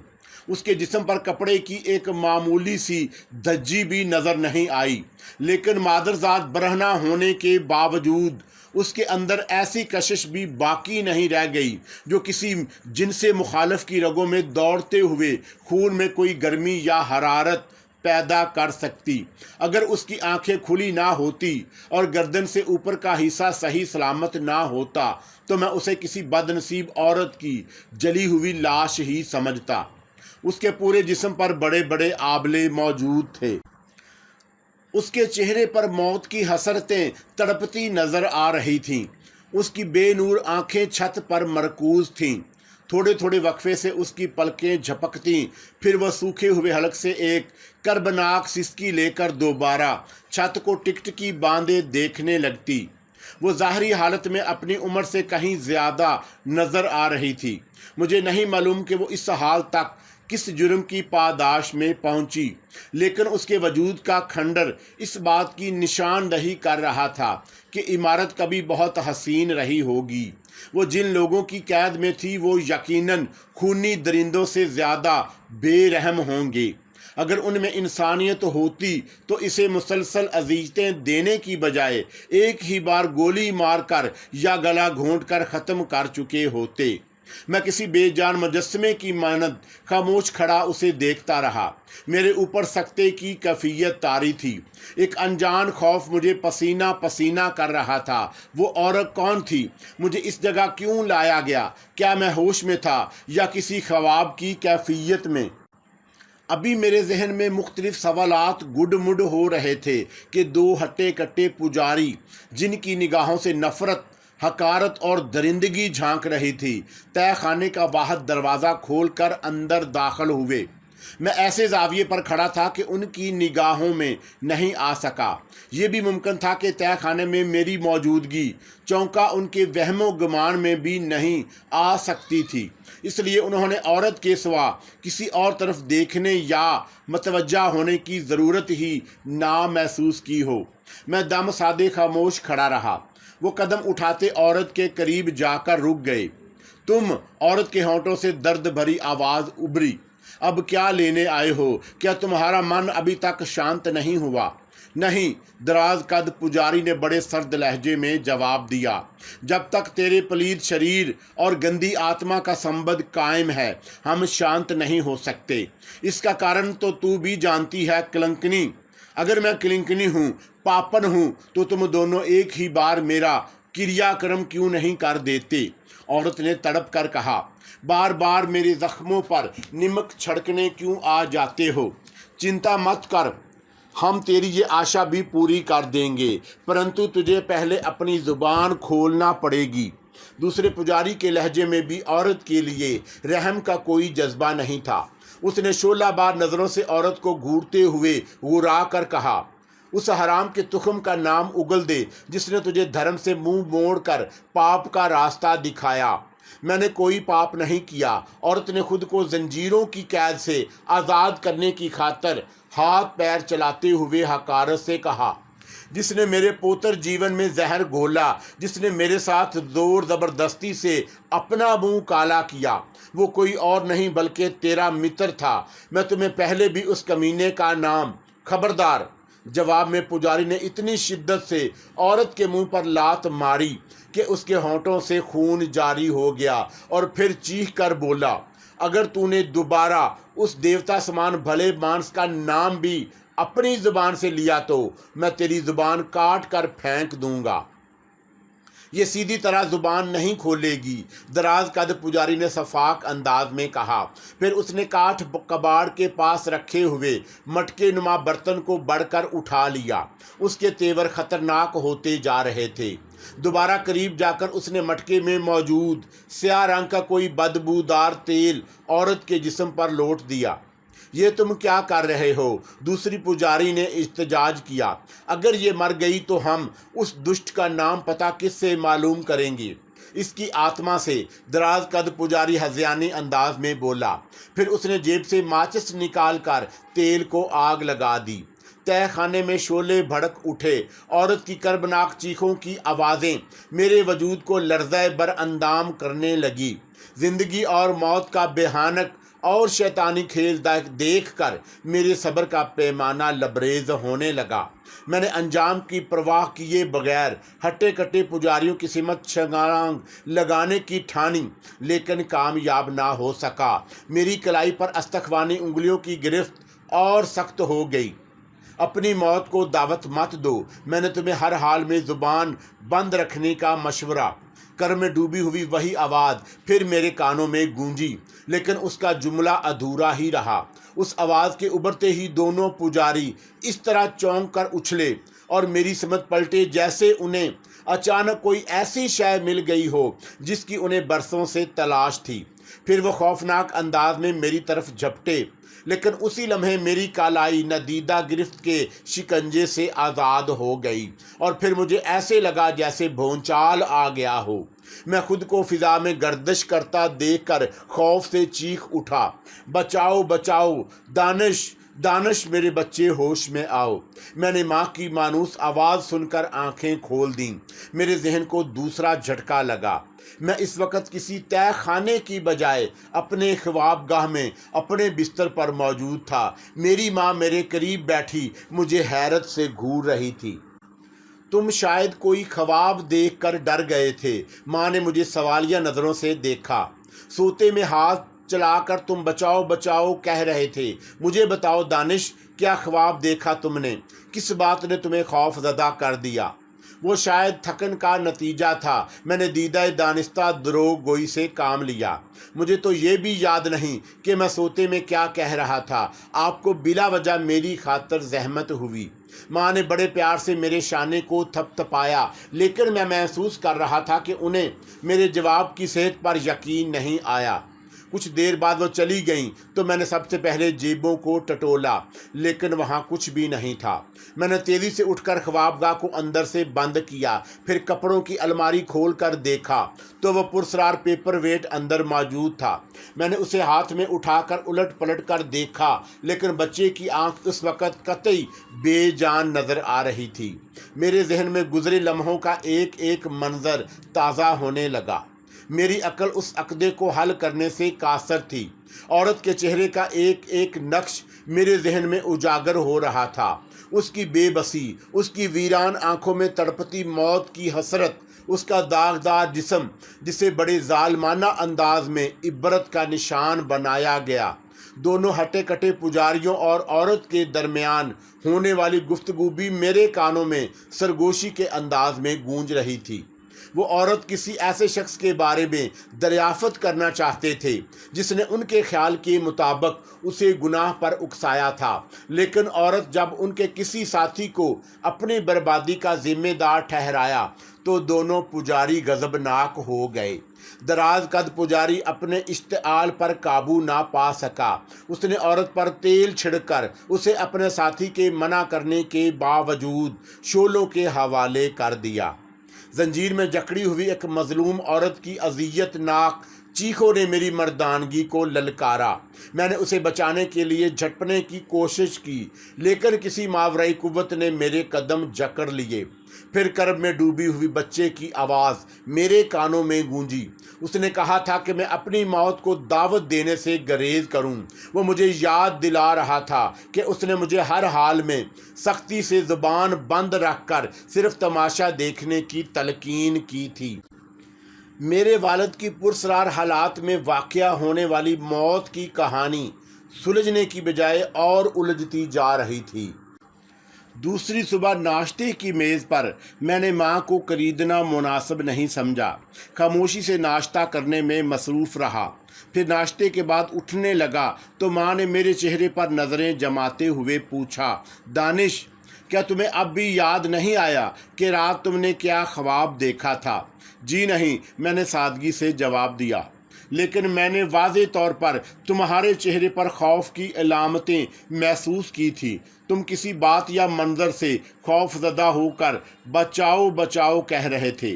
اس کے جسم پر کپڑے کی ایک معمولی سی دھجی بھی نظر نہیں آئی، لیکن مادرزاد برہنہ ہونے کے باوجود اس کے اندر ایسی کشش بھی باقی نہیں رہ گئی جو کسی جنس مخالف کی رگوں میں دوڑتے ہوئے خون میں کوئی گرمی یا حرارت پیدا کر سکتی۔ اگر اس کی آنکھیں کھلی نہ ہوتی اور گردن سے اوپر کا حصہ صحیح سلامت نہ ہوتا تو میں اسے کسی بد نصیب عورت کی جلی ہوئی لاش ہی سمجھتا۔ اس کے پورے جسم پر بڑے بڑے آبلے موجود تھے۔ اس کے چہرے پر موت کی حسرتیں تڑپتی نظر آ رہی تھیں۔ اس کی بے نور آنکھیں چھت پر مرکوز تھیں۔ تھوڑے تھوڑے وقفے سے اس کی پلکیں جھپکتیں، پھر وہ سوکھے ہوئے حلق سے ایک کربناک سسکی لے کر دوبارہ چھت کو ٹکٹکی باندھے دیکھنے لگتی۔ وہ ظاہری حالت میں اپنی عمر سے کہیں زیادہ نظر آ رہی تھی۔ مجھے نہیں معلوم کہ وہ اس حال تک کس جرم کی پاداش میں پہنچی، لیکن اس کے وجود کا کھنڈر اس بات کی نشاندہی کر رہا تھا کہ عمارت کبھی بہت حسین رہی ہوگی۔ وہ جن لوگوں کی قید میں تھی وہ یقیناً خونی درندوں سے زیادہ بے رحم ہوں گے۔ اگر ان میں انسانیت ہوتی تو اسے مسلسل اذیتیں دینے کی بجائے ایک ہی بار گولی مار کر یا گلا گھونٹ کر ختم کر چکے ہوتے۔ میں کسی بے جان مجسمے کی مانند خاموش کھڑا اسے دیکھتا رہا۔ میرے اوپر سکتے کی کیفیت طاری تھی۔ ایک انجان خوف مجھے پسینہ پسینہ کر رہا تھا۔ وہ عورت کون تھی؟ مجھے اس جگہ کیوں لایا گیا؟ کیا میں ہوش میں تھا یا کسی خواب کی کیفیت میں؟ ابھی میرے ذہن میں مختلف سوالات گڈ مڈ ہو رہے تھے کہ دو ہٹے کٹے پجاری، جن کی نگاہوں سے نفرت، حقارت اور درندگی جھانک رہی تھی، تہ خانے کا واحد دروازہ کھول کر اندر داخل ہوئے۔ میں ایسے زاویے پر کھڑا تھا کہ ان کی نگاہوں میں نہیں آ سکا۔ یہ بھی ممکن تھا کہ تہ خانے میں میری موجودگی چونکہ ان کے وہم و گمان میں بھی نہیں آ سکتی تھی، اس لیے انہوں نے عورت کے سوا کسی اور طرف دیکھنے یا متوجہ ہونے کی ضرورت ہی نہ محسوس کی ہو۔ میں دم سادے خاموش کھڑا رہا۔ وہ قدم اٹھاتے عورت کے قریب جا کر رک گئے۔ تم؟ عورت کے ہونٹوں سے درد بھری آواز ابھری۔ اب کیا لینے آئے ہو؟ کیا تمہارا من ابھی تک شانت نہیں ہوا؟ نہیں، دراز قد پجاری نے بڑے سرد لہجے میں جواب دیا۔ جب تک تیرے پلید شریر اور گندی آتما کا سمبد قائم ہے ہم شانت نہیں ہو سکتے۔ اس کا کارن تو بھی جانتی ہے کلنکنی۔ اگر میں کلنکنی ہوں، پاپن ہوں، تو تم دونوں ایک ہی بار میرا کریا کرم کیوں نہیں کر دیتے؟ عورت نے تڑپ کر کہا۔ بار بار میرے زخموں پر نمک چھڑکنے کیوں آ جاتے ہو؟ چنتا مت کر، ہم تیری یہ آشا بھی پوری کر دیں گے، پرنتو تجھے پہلے اپنی زبان کھولنا پڑے گی۔ دوسرے پجاری کے لہجے میں بھی عورت کے لیے رحم کا کوئی جذبہ نہیں تھا۔ اس نے شعلہ بار نظروں سے عورت کو گھورتے ہوئے گھورا کر کہا، اس حرام کے تخم کا نام اگل دے جس نے تجھے دھرم سے منہ موڑ کر پاپ کا راستہ دکھایا۔ میں نے کوئی پاپ نہیں کیا۔ عورت نے خود کو زنجیروں کی قید سے آزاد کرنے کی خاطر ہاتھ پیر چلاتے ہوئے حقارت سے کہا، جس نے میرے پوتر جیون میں زہر گھولا، جس نے میرے ساتھ زور زبردستی سے اپنا منہ کالا کیا، وہ کوئی اور نہیں بلکہ تیرا متر تھا۔ میں تمہیں پہلے بھی اس کمینے کا نام۔ خبردار! جواب میں پجاری نے اتنی شدت سے عورت کے منہ پر لات ماری کہ اس کے ہونٹوں سے خون جاری ہو گیا اور پھر چیخ کر بولا، اگر تو نے دوبارہ اس دیوتا سمان بھلے مانس کا نام بھی اپنی زبان سے لیا تو میں تیری زبان کاٹ کر پھینک دوں گا۔ یہ سیدھی طرح زبان نہیں کھولے گی، دراز قد پجاری نے شفاق انداز میں کہا۔ پھر اس نے کاٹھ کباڑ کے پاس رکھے ہوئے مٹکے نما برتن کو بڑھ کر اٹھا لیا۔ اس کے تیور خطرناک ہوتے جا رہے تھے۔ دوبارہ قریب جا کر اس نے مٹکے میں موجود سیاہ رنگ کا کوئی بدبودار تیل عورت کے جسم پر لوٹ دیا۔ یہ تم کیا کر رہے ہو؟ دوسری پجاری نے احتجاج کیا۔ اگر یہ مر گئی تو ہم اس دشٹ کا نام پتہ کس سے معلوم کریں گے؟ اس کی آتما سے، دراز قد پجاری ہذیانی انداز میں بولا۔ پھر اس نے جیب سے ماچس نکال کر تیل کو آگ لگا دی۔ تہہ خانے میں شعلے بھڑک اٹھے۔ عورت کی کربناک چیخوں کی آوازیں میرے وجود کو لرزہ بر اندام کرنے لگی۔ زندگی اور موت کا بھیانک اور شیطانی کھیل دیکھ کر میرے صبر کا پیمانہ لبریز ہونے لگا۔ میں نے انجام کی پرواہ کیے بغیر ہٹے کٹے پجاریوں کی سمت چھلانگ لگانے کی ٹھانی، لیکن کامیاب نہ ہو سکا۔ میری کلائی پر استخوانی انگلیوں کی گرفت اور سخت ہو گئی۔ اپنی موت کو دعوت مت دو۔ میں نے تمہیں ہر حال میں زبان بند رکھنے کا مشورہ۔ کر میں ڈوبی ہوئی وہی آواز پھر میرے کانوں میں گونجی، لیکن اس کا جملہ ادھورا ہی رہا۔ اس آواز کے ابھرتے ہی دونوں پجاری اس طرح چونک کر اچھلے اور میری سمت پلٹے جیسے انہیں اچانک کوئی ایسی شے مل گئی ہو جس کی انہیں برسوں سے تلاش تھی۔ پھر وہ خوفناک انداز میں میری طرف جھپٹے، لیکن اسی لمحے میری کالائی ندیدہ گرفت کے شکنجے سے آزاد ہو گئی، اور پھر مجھے ایسے لگا جیسے بھونچال آ گیا ہو۔ میں خود کو فضا میں گردش کرتا دیکھ کر خوف سے چیخ اٹھا، بچاؤ بچاؤ، دانش دانش میرے بچے، ہوش میں آؤ۔ میں نے ماں کی مانوس آواز سن کر آنکھیں کھول دیں۔ میرے ذہن کو دوسرا جھٹکا لگا۔ میں اس وقت کسی تہہ خانے کی بجائے اپنے خواب گاہ میں اپنے بستر پر موجود تھا۔ میری ماں میرے قریب بیٹھی مجھے حیرت سے گھور رہی تھی۔ تم شاید کوئی خواب دیکھ کر ڈر گئے تھے، ماں نے مجھے سوالیہ نظروں سے دیکھا۔ سوتے میں ہاتھ چلا کر تم بچاؤ بچاؤ کہہ رہے تھے۔ مجھے بتاؤ دانش، کیا خواب دیکھا تم نے؟ کس بات نے تمہیں خوف زدہ کر دیا؟ وہ شاید تھکن کا نتیجہ تھا۔ میں نے دیدہ دانستہ دروغ گوئی سے کام لیا۔ مجھے تو یہ بھی یاد نہیں کہ میں سوتے میں کیا کہہ رہا تھا۔ آپ کو بلا وجہ میری خاطر زحمت ہوئی۔ ماں نے بڑے پیار سے میرے شانے کو تھپ تھپایا، لیکن میں محسوس کر رہا تھا کہ انہیں میرے جواب کی صحت پر یقین نہیں آیا۔ کچھ دیر بعد وہ چلی گئیں تو میں نے سب سے پہلے جیبوں کو ٹٹولا، لیکن وہاں کچھ بھی نہیں تھا۔ میں نے تیزی سے اٹھ کر خوابگاہ کو اندر سے بند کیا، پھر کپڑوں کی الماری کھول کر دیکھا تو وہ پرسرار پیپر ویٹ اندر موجود تھا۔ میں نے اسے ہاتھ میں اٹھا کر الٹ پلٹ کر دیکھا، لیکن بچے کی آنکھ اس وقت قطعی بے جان نظر آ رہی تھی۔ میرے ذہن میں گزرے لمحوں کا ایک ایک منظر تازہ ہونے لگا۔ میری عقل اس عقدے کو حل کرنے سے قاصر تھی۔ عورت کے چہرے کا ایک ایک نقش میرے ذہن میں اجاگر ہو رہا تھا۔ اس کی بے بسی، اس کی ویران آنکھوں میں تڑپتی موت کی حسرت، اس کا داغدار جسم جسے بڑے ظالمانہ انداز میں عبرت کا نشان بنایا گیا۔ دونوں ہٹے کٹے پجاریوں اور عورت کے درمیان ہونے والی گفتگو بھی میرے کانوں میں سرگوشی کے انداز میں گونج رہی تھی۔ وہ عورت کسی ایسے شخص کے بارے میں دریافت کرنا چاہتے تھے جس نے ان کے خیال کے مطابق اسے گناہ پر اکسایا تھا، لیکن عورت جب ان کے کسی ساتھی کو اپنی بربادی کا ذمہ دار ٹھہرایا تو دونوں پجاری غضبناک ہو گئے۔ دراز قد پجاری اپنے اشتعال پر قابو نہ پا سکا۔ اس نے عورت پر تیل چھڑک کر اسے اپنے ساتھی کے منع کرنے کے باوجود شعلوں کے حوالے کر دیا۔ زنجیر میں جکڑی ہوئی ایک مظلوم عورت کی اذیت ناک چیخوں نے میری مردانگی کو للکارا۔ میں نے اسے بچانے کے لیے جھٹپنے کی کوشش کی، لیکن کسی ماورئی قوت نے میرے قدم جکڑ لیے۔ پھر کرب میں ڈوبی ہوئی بچے کی آواز میرے کانوں میں گونجی۔ اس نے کہا تھا کہ میں اپنی موت کو دعوت دینے سے گریز کروں۔ وہ مجھے یاد دلا رہا تھا کہ اس نے مجھے ہر حال میں سختی سے زبان بند رکھ کر صرف تماشا دیکھنے کی تلقین کی تھی۔ میرے والد کی پرسرار حالات میں واقع ہونے والی موت کی کہانی سلجھنے کی بجائے اور الجھتی جا رہی تھی۔ दूसरी सुबह नाश्ते की मेज़ पर मैंने माँ को खरीदना मुनासिब नहीं समझा। खामोशी से नाश्ता करने में मसरूफ़ रहा। फिर नाश्ते के बाद उठने लगा तो माँ ने मेरे चेहरे पर नज़रें जमाते हुए पूछा, दानिश, क्या तुम्हें अब भी याद नहीं आया कि रात तुमने क्या ख्वाब देखा था? जी नहीं, मैंने सादगी से जवाब दिया, लेकिन मैंने वाज़े तौर पर तुम्हारे चेहरे पर खौफ की अलामतें महसूस की थी। तुम किसी बात या मंजर से खौफजदा होकर बचाओ बचाओ कह रहे थे।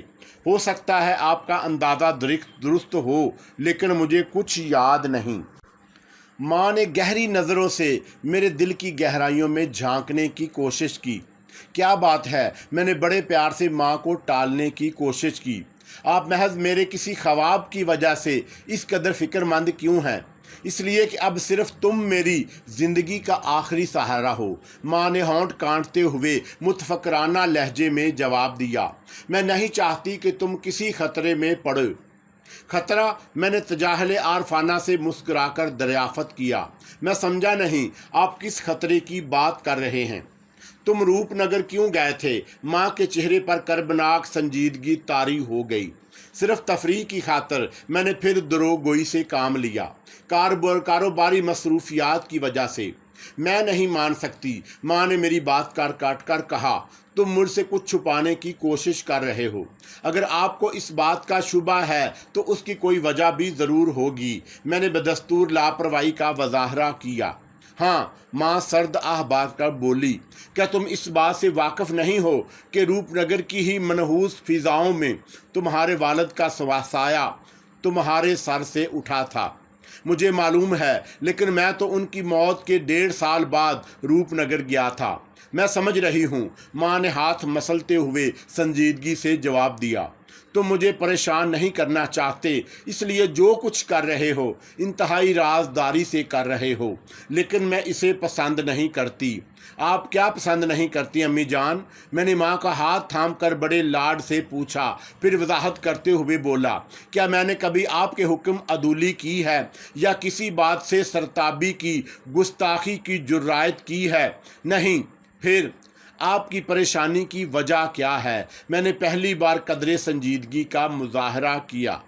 हो सकता है आपका अंदाज़ा दुरुस्त हो, लेकिन मुझे कुछ याद नहीं। माँ ने गहरी नज़रों से मेरे दिल की गहराइयों में झांकने की कोशिश की। क्या बात है? मैंने बड़े प्यार से माँ को टालने की कोशिश की। आप महज मेरे किसी ख्वाब की वजह से इस कदर फ़िक्रमंद क्यों हैं? इसलिए कि अब सिर्फ तुम मेरी ज़िंदगी का आखिरी सहारा हो। माँ ने होंठ काटते हुए मुतफक्राना लहजे में जवाब दिया, मैं नहीं चाहती कि तुम किसी खतरे में पड़ो। खतरा? मैंने तजाहल आरफाना से मुस्कुराकर दरियाफ़त किया। मैं समझा नहीं आप किस खतरे की बात कर रहे हैं। तुम रूपनगर क्यों गए थे? माँ के चेहरे पर कर्बनाक संजीदगी तारी हो गई। सिर्फ तफरीह की खातर मैंने फिर दरोगोई से काम लिया, कारोबारी मसरूफियात की वजह से। मैं नहीं मान सकती, माँ ने मेरी बात काट कर कहा, तुम मुझसे कुछ छुपाने की कोशिश कर रहे हो। अगर आपको इस बात का शुबा है तो उसकी कोई वजह भी ज़रूर होगी। मैंने बदस्तूर लापरवाही का वजाहरा किया। हाँ, माँ सर्द आह बात कर बोली, क्या तुम इस बात से वाकिफ़ नहीं हो कि रूपनगर की ही मनहूस फ़िज़ाओं में तुम्हारे वालिद का साया तुम्हारे सर से उठा था? मुझे मालूम है, लेकिन मैं तो उनकी मौत के 1.5 साल बाद रूपनगर गया था। मैं समझ रही हूँ, माँ ने हाथ मसलते हुए संजीदगी से जवाब दिया। तुम मुझे परेशान नहीं करना चाहते, इसलिए जो कुछ कर रहे हो इंतहाई राजदारी से कर रहे हो, लेकिन मैं इसे पसंद नहीं करती। आप क्या पसंद नहीं करती अम्मी जान? मैंने माँ का हाथ थाम कर बड़े लाड से पूछा, फिर वजाहत करते हुए बोला, क्या मैंने कभी आपके हुक्म अदूली की है या किसी बात से सरताबी की, गुस्ताखी की जुर्रायत की है? नहीं। फिर आपकी परेशानी की वजह क्या है? मैंने पहली बार कदरे संजीदगी का मुजाहरा किया।